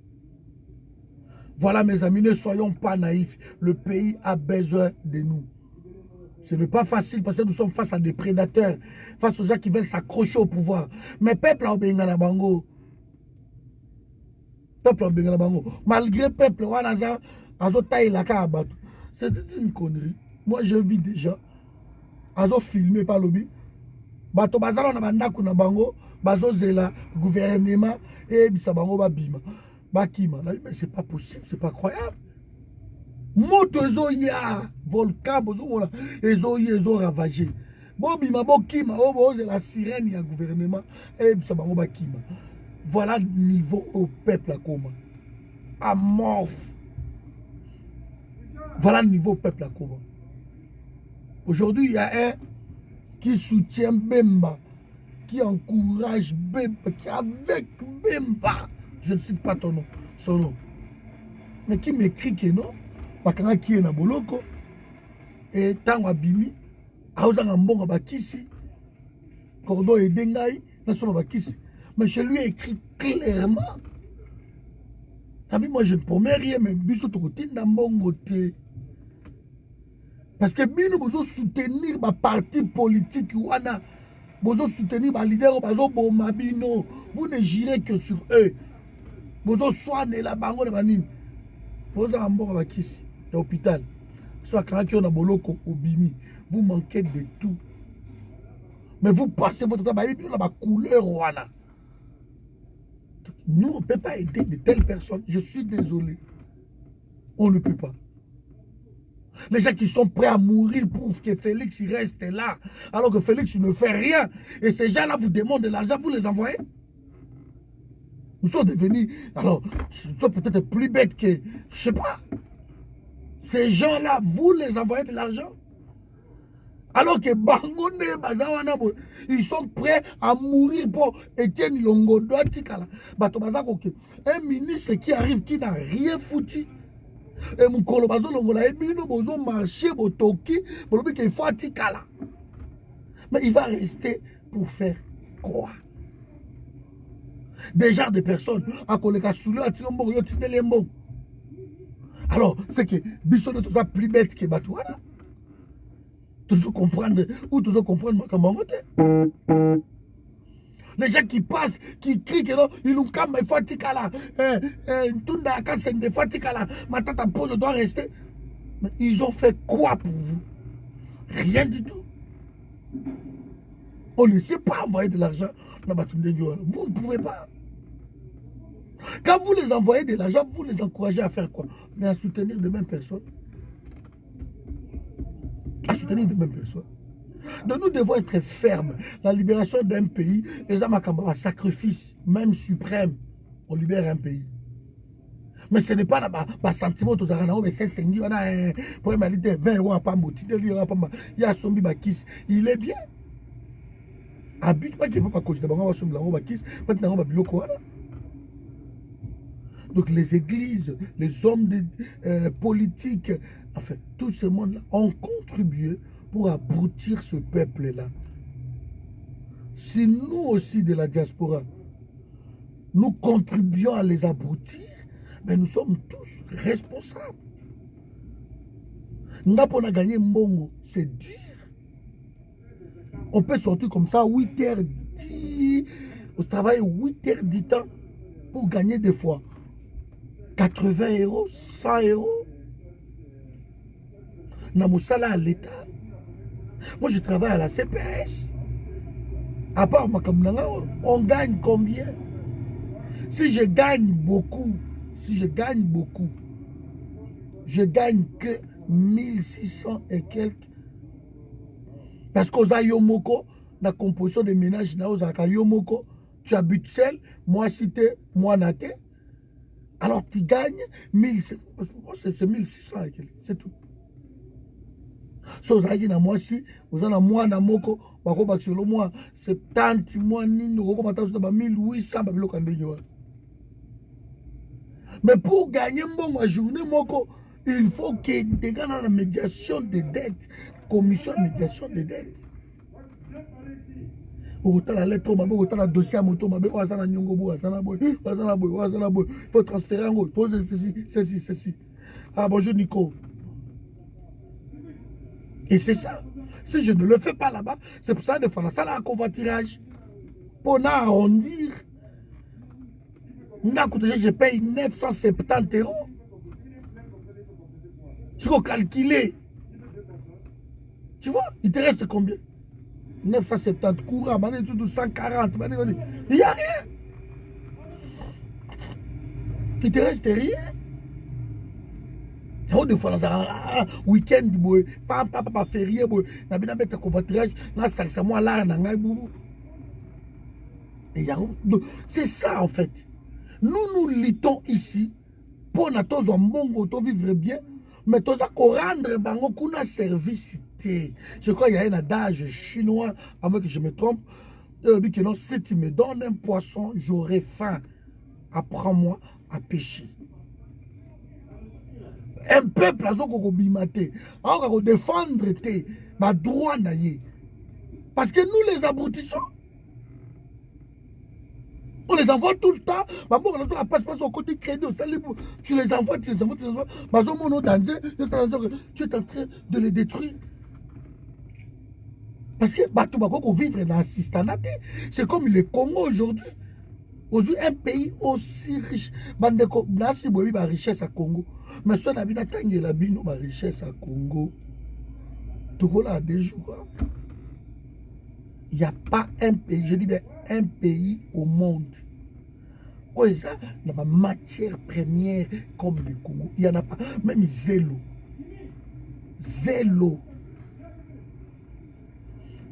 Voilà, mes amis, ne soyons pas naïfs. Le pays a besoin de nous. Ce n'est pas facile parce que nous sommes face à des prédateurs, face aux gens qui veulent s'accrocher au pouvoir. Mais peuple a obéi à bango. Peuple a obéi à bango. Malgré peuple, c'est une connerie. Moi, je vis déjà. Azo filmé par lobby. Bato bazalo na bandaku na bango, bazo zela gouvernement et bisa bango babima. Bakima. Mais c'est pas possible, c'est pas croyable. Moto ezoya volcan bozomona ezo ravagé bobima bokima oboze la sirène ya gouvernement et bisa bango bakima. Voilà le niveau au peuple à Koma amorphe. Voilà le niveau au peuple à Koma. Aujourd'hui il y a un qui soutient Bemba, qui encourage Bemba, qui est avec Bemba, je ne cite pas ton nom, solo. Mais qui m'écrit que non, bakanga qui est na boloko, et tant abimi, aozanga mbonga bakisi, cordon et dengai, na soma bakisi. Mais je lui ai écrit clairement. Moi je ne promets rien, mais biso tokoti na mbongo te. Parce que bino bozo soutenir ba parti politique wana, bozo soutenir ba leader bozo boma bino, vous ne girez que sur eux. Bozo soigner la bango de banine. Bozo ambonga bakisi à l'hôpital. Soit quand on a boloko obimi, vous manquez de tout. Mais vous passez votre temps à la couleur wana. Nous on ne peut pas aider de telles personnes. Je suis désolé. On ne peut pas. Les gens qui sont prêts à mourir pour que Félix il reste là, alors que Félix ne fait rien. Et ces gens-là vous demandent de l'argent, vous les envoyez. Nous sommes devenus, alors, nous sommes peut-être plus bêtes que, je sais pas. Ces gens-là, vous les envoyez de l'argent. Alors que Bangone, Bazawana, ils sont prêts à mourir pour Etienne Longo Doatikala. Un ministre qui arrive, qui n'a rien foutu. Et mon colobazo longola ebino bozo marché botoki bolobi qu'il faut atikala. Mais il va rester pour faire quoi? Des genres de personnes à koleka soulé à tiombo yo titelembo. Alors, c'est que biso de tout ça plus bête que batouana. Toujours comprendre ou toujours comprendre makambangote. Les gens qui passent, qui crient que non, ils nous camment, il faut atikala. Tunda akasende fatikala. Matata Polo doit rester. Mais ils ont fait quoi pour vous? Rien du tout. On ne sait pas envoyer de l'argent. Vous ne pouvez pas. Quand vous les envoyez de l'argent, vous les encouragez à faire quoi? Mais à soutenir de mêmes personnes. À soutenir de mêmes personnes. Donc nous devons être fermes. La libération d'un pays est un sacrifice, même suprême. On libère un pays. Mais ce n'est pas un sentiment de mais c'est 20 euros à Pambo. Il y a Sombi Bakis. Il est bien. Donc les églises, les hommes politiques, enfin, tout ce monde-là ont contribué pour abrutir ce peuple-là. Si nous aussi de la diaspora, nous contribuons à les abrutir, mais nous sommes tous responsables. Nous avons gagné Mbongo, c'est dur. On peut sortir comme ça 8h10, on travaille 8h10 temps pour gagner des fois 80 euros, 100 euros. Namusala à l'État. Moi, je travaille à la CPS. À part Makamnanga, on gagne combien? Si je gagne beaucoup, je gagne que 1600 et quelques. Parce qu'aux Yomoko, la composition des ménages, Yomoko, tu habites seul, moi cité, moi naté. Alors tu gagnes 1600, c'est 1600 et quelques, c'est tout. So zaki na mwasi ozana mwana moko bako bakisolo mwa 70 mwa nini koko mataso ba 1800 ba biloko ndenge wa. Mais pour gagner mbongo à journée moko, il faut que des gars dans la médiation des dettes, commission de médiation des dettes. Autant la lettre mabe, autant la dossier à moto mabe, wasana nyongo bo, wasana boy, il faut transférer en gros, faut ceci. Ah bonjour Nico. Et c'est ça. Si je ne le fais pas là-bas, c'est pour ça de faire ça là, un convoiturage. Pour arrondir, je paye 970 euros. Tu faut calculer. Tu vois, il te reste combien? 970 courants, 140, il n'y a rien. Il te reste rien. De fois, week-end, pas férié, n'a bien mettre covoiturage, là, ça moi là, c'est ça en fait. Nous luttons ici pour nous mbongo vivre bien, mais tous à rendre bango kuna service. Je crois qu'il y a un adage chinois, à moins que je me trompe, que non, si tu me donnes un poisson, j'aurai faim. Apprends-moi à pécher. Un peuple a bimate, a défendre tes droits naïe. Parce que nous les abrutissons. On les envoie tout le temps. On passe au côté crédit. Tu les envoies, tu les envoies. Tu es en train de les détruire. Parce que Batou vivre dans l'assistanat. C'est comme le Congo aujourd'hui. Aujourd'hui, un pays aussi riche. Bandeko, nasi bobi ba richesse à Congo. Mais soit na bina tangi la bino ba richesse à Congo. Tout là des jours. Il n'y a pas un pays, je dis bien un pays au monde. Oh, ça, il y a matière première comme le Congo. Il n'y en a pas. Même zélo. Zélo.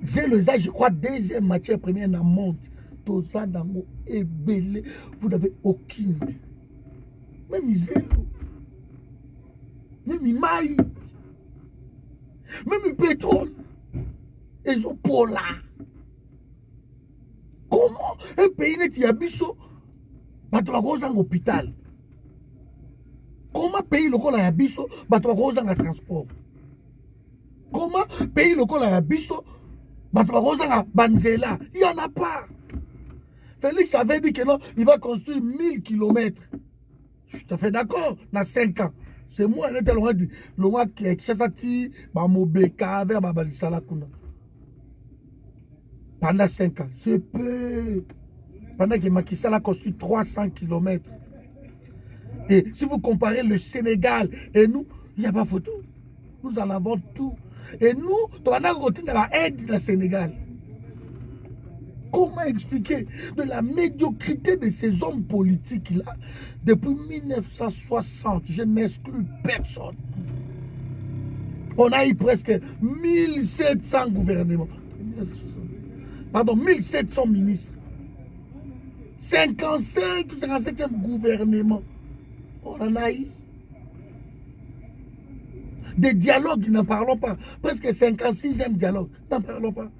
Zélo, ça, je crois, deuxième matière première dans le monde. Tout ça, dans le ébélé, vous n'avez aucune. Même zélo. Même maïs. Même pétrole. Ils ont polar. Comment un pays n'est pas biso? Bato bakoza en hôpital. Comment pays local a biso? Bato bakoza en transport. Comment pays local a biso? Bato bakoza en banzela. Il n'y en a pas. Félix avait dit que non, il va construire 1000 km. Je suis tout à fait d'accord, dans 5 ans. C'est moi, il était loin qui est chassati, Bamobeka, vers Babalisala Kuna. Pendant 5 ans. C'est peu. Pendant que Macky Sall a construit 300 km. Et si vous comparez le Sénégal et nous, il n'y a pas photo. Nous en avons tout. Et nous, on a côté de la aide dans le Sénégal. Comment expliquer de la médiocrité de ces hommes politiques-là depuis 1960? Je n'exclus personne. On a eu presque 1700 gouvernements. Pardon, 1700 ministres. 55 ou 57e gouvernement. On en a eu. Des dialogues, n'en parlons pas. Presque 56e dialogue, n'en parlons pas.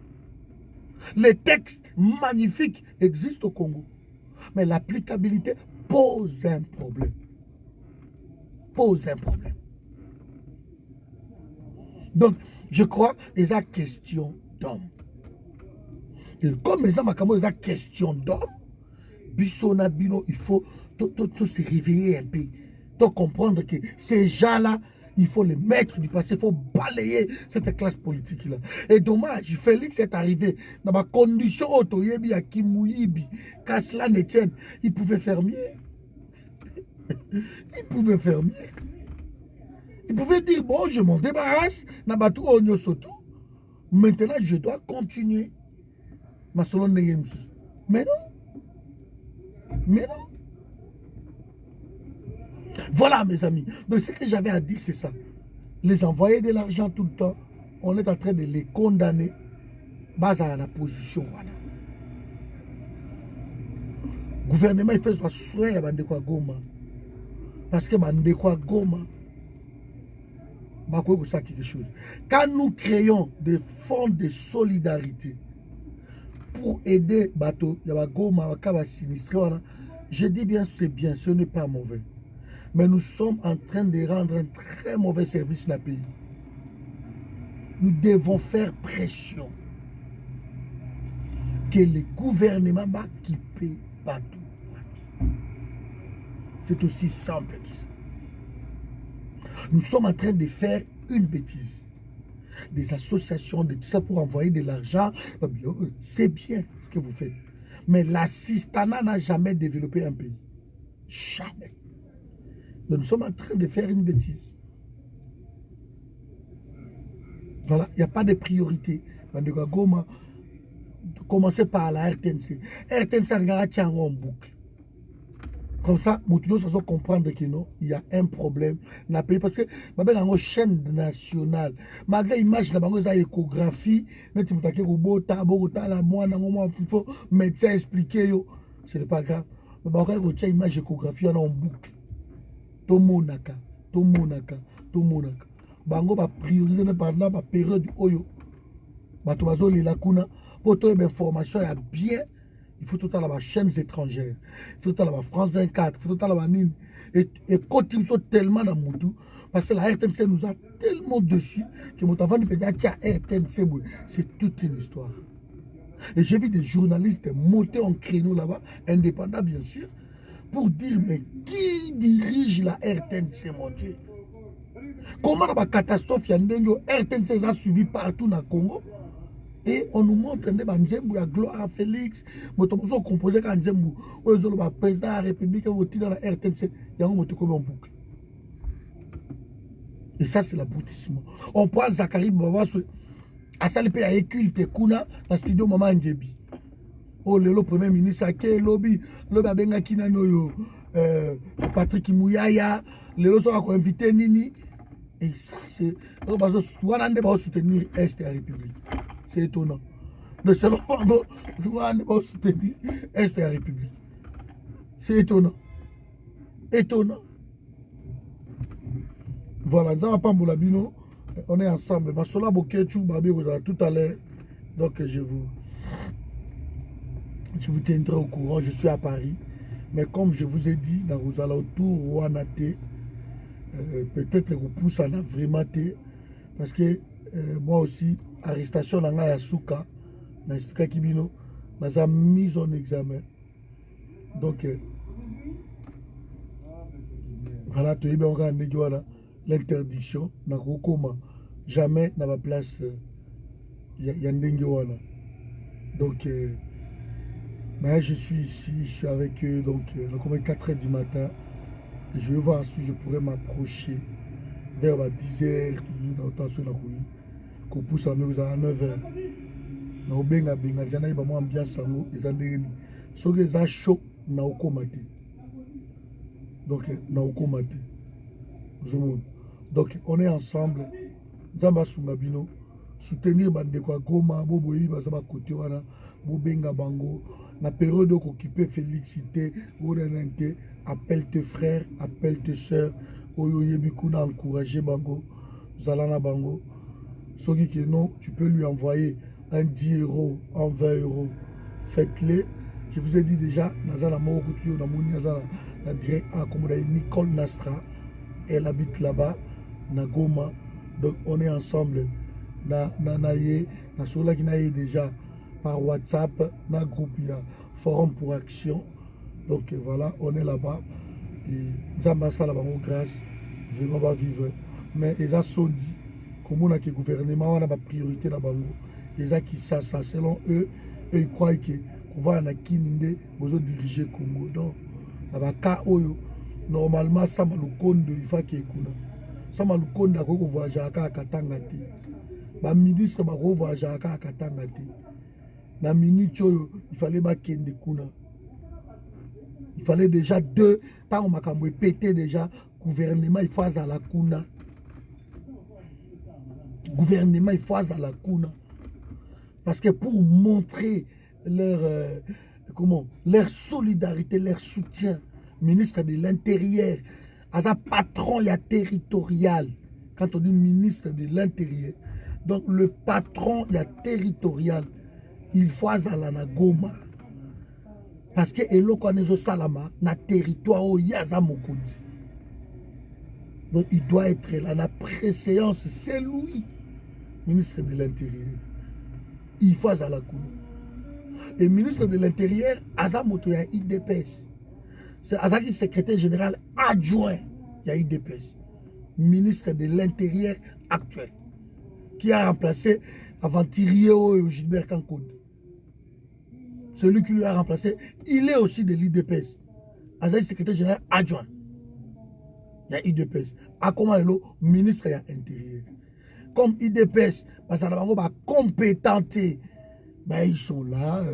Les textes magnifiques existent au Congo. Mais l'applicabilité pose un problème. Pose un problème. Donc, je crois que c'est une question d'homme. Et comme les hommes ont une question d'homme, Bissona Bino, il faut tout se réveiller un peu. Donc comprendre que ces gens-là, il faut les mettre du passé, il faut balayer cette classe politique-là. Et dommage, Félix est arrivé dans ma condition autoyebi à Kimouibi, qu'à cela ne tienne, il pouvait faire mieux. Il pouvait faire mieux. Il pouvait dire, bon, je m'en débarrasse, Nabatou Onyo Soto. Maintenant, je dois continuer. Ma solo mais non. Mais non. Voilà, mes amis. Donc, ce que j'avais à dire, c'est ça. Les envoyer de l'argent tout le temps, on est en train de les condamner base à la position. Voilà. Le gouvernement, il fait soit soin à Bandekwa Goma. Parce que Bandekwa Goma, ça quelque chose. Quand nous créons des fonds de solidarité pour aider Bato, Goma, je dis bien, c'est bien, ce n'est pas mauvais. Mais nous sommes en train de rendre un très mauvais service à la pays. Nous devons faire pression que le gouvernement va quitter Bato. C'est aussi simple que ça. Nous sommes en train de faire une bêtise. Des associations, de tout ça pour envoyer de l'argent. C'est bien ce que vous faites. Mais l'assistanat n'a jamais développé un pays. Jamais. Donc nous sommes en train de faire une bêtise. Voilà, il n'y a pas de priorité. Commencez par la RTNC. RTNC a en boucle. Comme ça, nous devons comprendre qu'il y a un problème dans le pays. Parce que il y a une chaîne nationale. Malgré l'image, il y a une échographie. Il faut médecin expliquer. Ce n'est pas grave. Mais il y a une image échographie en boucle. Tomonaka. Bango va prioriser pendant la période du Oyo. Batobazo les lacuna. Pour toute information, il y a bien Il faut tout à la chaînes étrangères. Il faut tout à la France 24. Il faut tout à la Nine. Et quand ils sont tellement dans mon tout, parce que la RTNC nous a tellement dessus que mon avant de dire tiens, RTNC, c'est toute une histoire. Et j'ai vu des journalistes monter en créneau là-bas, indépendants bien sûr, pour dire mais qui dirige la RTNC, mon Dieu? Comment la catastrophe RTNC a suivi partout dans le Congo? Et on nous montre que Nzembo a gloire à Félix, motomoso composé quand Nzembo, le président de la République est dans la RTNC, il y a un moto comme en boucle. Et ça, c'est l'aboutissement. On prend Zachary Baba, à Salipé à Éculte, Kuna, dans le studio Maman Ndjebi. Oh, le premier ministre, le lobby a benga Kinano, Patrick Mouyaya, le lobby a invité Nini. Et ça, c'est. On va soutenir Est et la République. C'est étonnant. De ce moment, on va soutenir Est et la République. C'est étonnant. Étonnant. Voilà, nous avons pas Moulabino. On est ensemble. Masola Bokechu, Babi, tout à l'heure. Donc, je vous tiendrai au courant. Je suis à Paris. Mais comme je vous ai dit, dans vos alentours, Ouanate, peut-être que vous poussez en vraiment té. Parce que moi aussi, arrestation dans la Souka, dans le Kibino, dans mise en examen. Donc, voilà, tu es bien l'interdiction. Jamais dans ma place, il y a un. Donc, mais je suis ici, je suis avec eux. Donc, comme 4 h du matin, je vais voir si je pourrais m'approcher vers 10 h, qu'on pousse à 9 h. Donc, on est ensemble. Zamba Sungabino, soutenir Bandekwa Goma, Boboyi, Bazaba Kote wana, Bobenga Bango, la période où occupé Félixité, Ourenente, appelle tes frères, appelle tes soeurs, Oyoye Bikuna, encourager Bango, Zalana Bango. Ceux qui non, tu peux lui envoyer un 10 €, un 20 €. Faites-le. Je vous ai dit déjà, Nazana Mokutio, Nazana, la direct à Nicole Nastra, elle habite là-bas, Nagoma. Donc on est ensemble. Na Sola qui n'a déjà par WhatsApp, na groupe, il y a Forum pour Action. Donc voilà, on est là-bas. Et Zambasa là-bas, grâce, vraiment va vivre. Mais ils ont dit, comme on a que le gouvernement a la priorité là-bas. Ils ont qui ça, selon eux, ils croient que va na Kininde, vous diriger Congo. Donc, là-bas, normalement, ça m'a le compte, il faut qu'il y ait ça m'a le compte de voyager à Katanga. Le ministre va voyager à Katanga. La minute, il fallait kende kuna. Il fallait déjà 2 temps, on m'a pété déjà. Gouvernement, il faut à la kuna. Gouvernement, il faut à la kuna. Parce que pour montrer leur, leur solidarité, leur soutien, ministre de l'Intérieur, à sa patron, il y a territorial. Quand on dit ministre de l'Intérieur, donc le patron, il y a territorial. Il faut à la Goma. Parce que Eloko Salama, na territoire où il y a Zamokundi. Donc il doit être là, la préséance, c'est lui, ministre de l'Intérieur. Il faut à la Goma. Et ministre de l'Intérieur, Azamoto, il y a IDPS. C'est Azaki, secrétaire général adjoint, il y a IDPS. Ministre de l'Intérieur actuel. Qui a remplacé Aventurier au Gilbert Kankoun. Celui qui lui a remplacé, il est aussi de l'IDPS. Azaki, secrétaire général adjoint. Il y a IDPS. À comment le ministre de l'Intérieur. Comme IDPS, parce que va compétenté. Ben, ils sont là,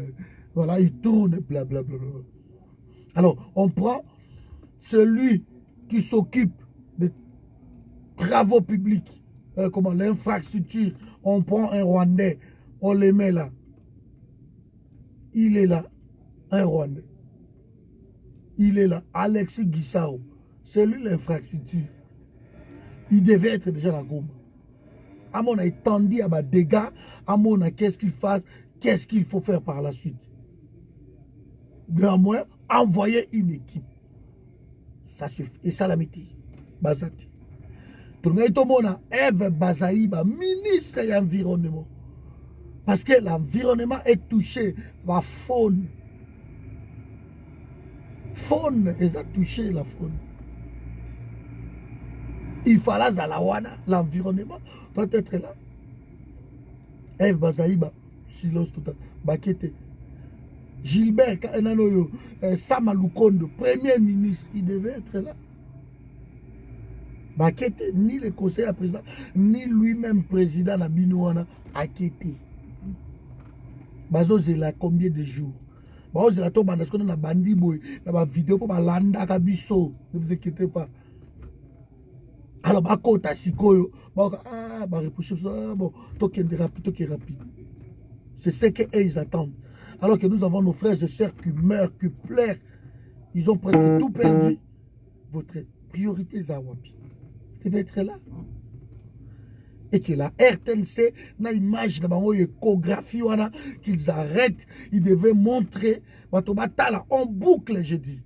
voilà, ils tournent, blablabla. Alors, on prend celui qui s'occupe des travaux publics, comment l'infrastructure, on prend un Rwandais, on le met là. Il est là, un Rwandais. Il est là, Alexis Guissao. C'est lui l'infrastructure. Il devait être déjà la Goma. À mon avis, tendu à des dégâts, à mon avis, qu'est-ce qu'il fasse, qu'est-ce qu'il faut faire par la suite. néanmoins, envoyer une équipe. Ça se fait. Et ça, la métier. Bazati. Tout le monde a Eve Bazaïba, ministre de l'environnement. Parce que l'environnement est touché par la faune. Faune, ils ont touché la faune. Il fallait l'environnement doit être là. Eve Bazaïba, silence total. Bakete. Gilbert Kananoyo, Sama Lukondo, premier ministre, il devait être là. Bakete, ni le conseiller président, ni lui-même président na Binouana, a quitté. Bazo zela combien de jours? Bazo zela to banda skona na bandi boy, na ba vidéo pour balanda kabiso. Ne vous inquiétez pas. Alors bakota sikoyo, ba reprocher ça bon, token rapide. C'est ce qu'ils attendent. Alors que nous avons nos frères et sœurs qui meurent, qui pleurent. Ils ont presque tout perdu. Votre priorité est à Wapi. Vous devez être là. Et que la RTNC, na image de bango échographie, qu'ils arrêtent, ils devaient montrer, en boucle, je dis.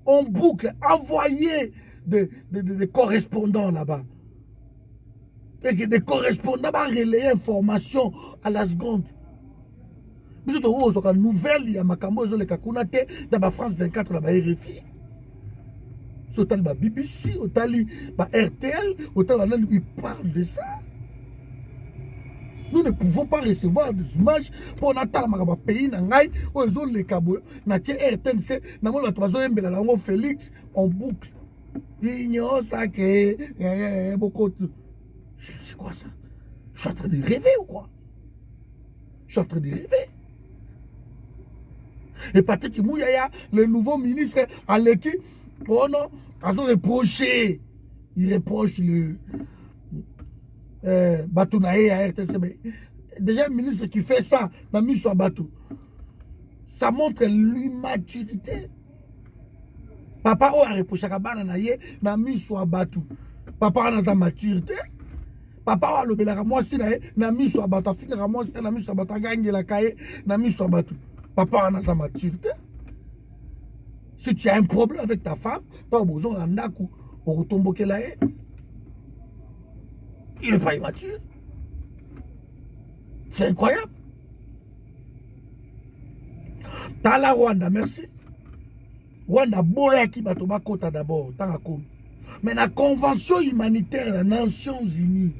En boucle, envoyer des correspondants là-bas. Et que des correspondants vont relayer information à la seconde. Nous avons une nouvelle, il y a Makambo, il y a France 24, il y a RFI. Il y a BBC, il y a RTL, il parle de ça. Nous ne pouvons pas recevoir des images pour attendre pays dans les cabos, dans RTNC, dans le Félix, en boucle. Ignore ça que beaucoup. C'est quoi ça? Je suis en train de rêver ou quoi? Je suis en train de rêver. Et Patrick Mouyaya, le nouveau ministre à l'équipe, oh non, ils ont reproché. Il reproche le Batounae à RTC. Déjà, un ministre qui fait ça, n'a mis sur Batou. Ça montre l'immaturité. Papa a reproché à Bananaye, n'a mis sur Batou. Papa a sa maturité. Papa a le belaka moi si n'a mis sur Batou. Fina moi si n'a mis sur Batou. Gagne la caille, n'a mis sur Batou. Papa a sa maturité. Si tu as un problème avec ta femme, tu as besoin d'un coup au retombe qu'elle a. Il n'est pas immature. C'est incroyable. Tala Rwanda, merci. Rwanda, boya qui va tomber kota d'abord, mais la convention humanitaire des Nations Unies,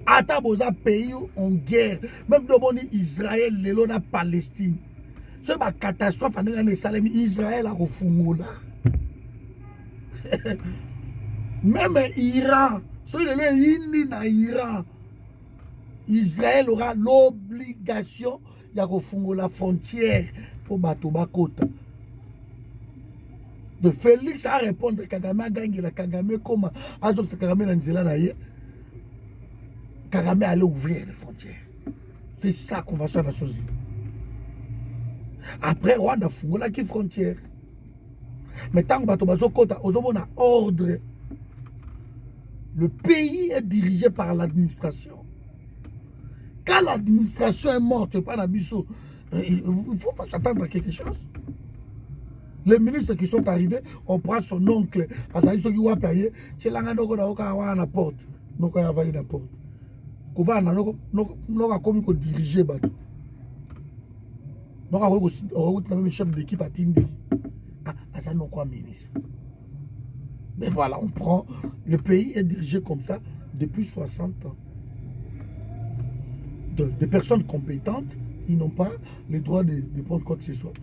ata boza pays en guerre, même de Israël, la Palestine. C'est une catastrophe en Israël a refungula. Même Iran, Iran, Israël aura l'obligation de refungola la frontière pour Batoba Kota. De Félix a répondu Kagame a gagné la Kagame comment Azov Kagame dans Nzela na ye. Kagame allait ouvrir les frontières. C'est ça qu'on va faire dans la chose. Après Rwanda fungola qui frontière. Mais tant que Batoba Kota ozomona ordre. Le pays est dirigé par l'administration. Quand l'administration est morte, pas Nabiso, il ne faut pas s'attendre à quelque chose. Les ministres qui sont arrivés, on prend son oncle, parce qu'ils sont payés, c'est là qu'on a la porte. Donc on a envoyé la porte. On a commis qu'on dirigeait. Donc on a même chef d'équipe à Tindi. Ah, ça n'a pas ministre. Mais voilà, on prend. Le pays est dirigé comme ça depuis 60 ans. Des personnes compétentes, ils n'ont pas le droit de prendre quoi que ce soit.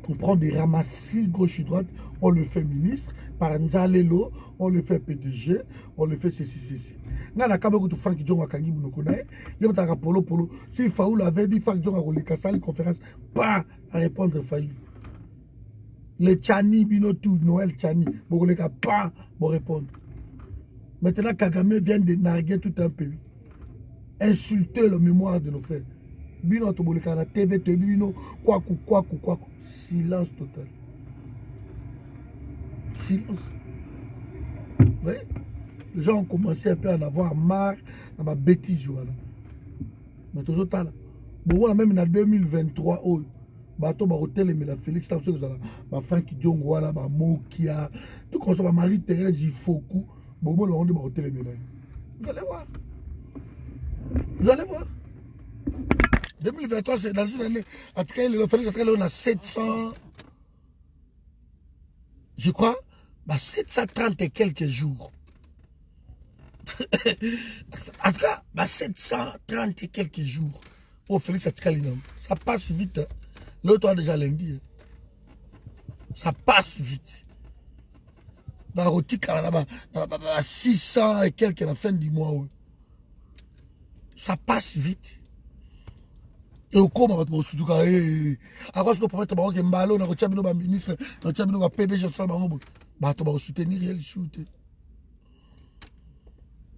On prend des ramassis gauche et droite, on le fait ministre, par Nzalelo, on le fait PDG, on le fait ceci. Nana Kabako to Frank Djonga Kangi Mounokone, Yabata Polo. Si Faoul avait dit Frank Djonga Role Kassali conférence, pas à répondre Faï. Le Tchani, Binotou, Noël Tchani, Bogoleka, pas pour répondre. Maintenant, Kagame vient de narguer tout un pays. Insulter la mémoire de nos frères. Bino Toboleka, la TV, Bino, quoi. Silence total. Silence. Oui. Les gens ont commencé un peu à en avoir marre dans ma bêtise. Mais toujours là. Bon, même en 2023, bato bakotelemela Félix ta soki ozala bafranki diongo wana bamokia tout comme ça Marie Thérèse Ifoku bomona bango nde bakotelemela. Vous allez voir. Vous allez voir. 2023 c'est dans une année en tout cas le Félix en tout cas on a 700 je crois 730 et quelques jours. En tout cas 730 et quelques jours. Oh Félix en tout cas ça passe vite. L'autre a déjà lundi. Ça passe vite. Dans la rotique, 600 et quelques à la fin du mois. Ça passe vite. Et au comment on va surtout à quoi est-ce qu'on peut mettre un ballon dans le ministre, dans le PDG, on va soutenir réel shooter.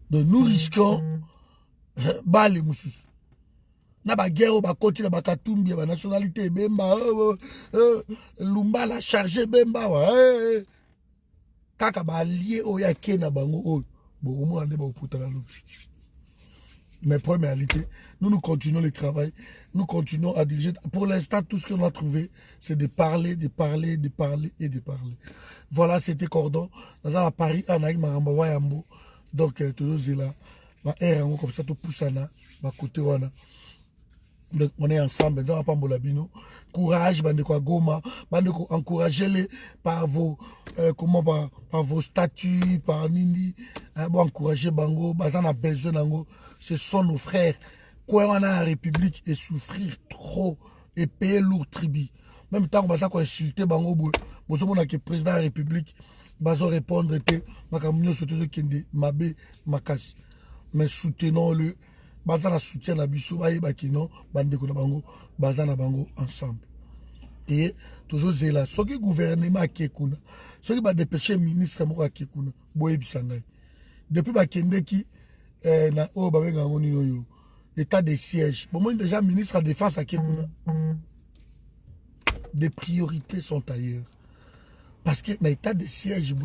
Donc nous risquons balle moussous. Na ba guerre ba koti na ba katumbi ba nationalité bemba lumba la chargé bemba wa kaka ba lié o ya kena bango o bon au moins on est ba opota la lobi. Mais pour réalité, nous continuons le travail, nous continuons à diriger. Pour l'instant, tout ce qu'on a trouvé, c'est de parler, de parler, de parler et de parler. Voilà, c'était Cordon. Dans la Paris, on a eu Maramba Wayambo. Donc, toujours là, comme ça, tout pousse à côté. Donc, on est ensemble. Nous avons Bolabino. Courage, bandeko Goma, bandeko encouragez-les par vos par vos statuts, par Nini. Bon, encouragez Bango, Bazan a besoin d'Ango. Ce sont nos frères. Quoi on a la République et souffrir trop et payer lourd tribut. Même temps, on va insulter Bango. Bon, ce monde qui est président de la République, Bazo répondre que Makamio surtout qui est Mabé Makas. Mais soutenons-le. Bazana soutient la biso bakino bandeko na bango bazana bango ensemble et toujours là ce qui gouvernement akekuna ce qui va dépêcher ministre moko akekuna boye bisangai depuis bakendeki na o babenga ngoni yo état de siège bon moi déjà ministre de défense akekuna des priorités sont ailleurs parce que na état de siège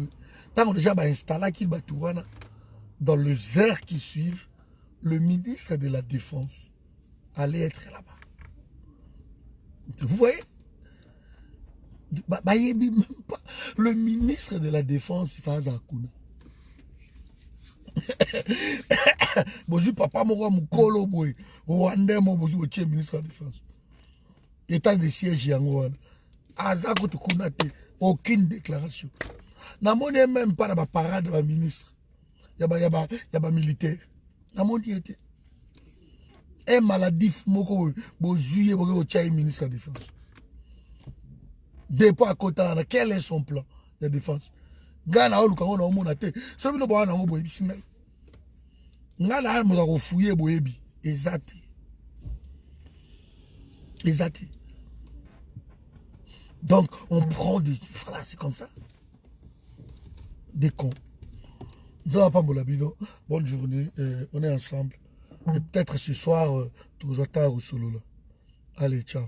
tant déjà ba installer qui batuwana dans les heures qui suivent. Le ministre de la Défense allait être là-bas. Vous voyez? Même pas. Le ministre de la Défense, il fait un coup. Bonjour, papa, mon mukolo, boy. Rwandais, mon bonjour, ministre de la Défense. État de siège, yango. Azako, tu connais aucune déclaration. N'a même pas la parade de la ministre. Yaba militaire. Un maladif moko bozuye bogo tchai ministre de la Défense. Dépôt à côté, quel est son plan de défense? Gana ou lukango na omonate. So bino bwana ngo boyebi singai. Ngana mo ko fouiller boyebi. Exact. Exact. Donc on prend du voilà, c'est comme ça. Des cons. Bonne journée, on est ensemble. Et peut-être ce soir, tous au solo là. Allez, ciao.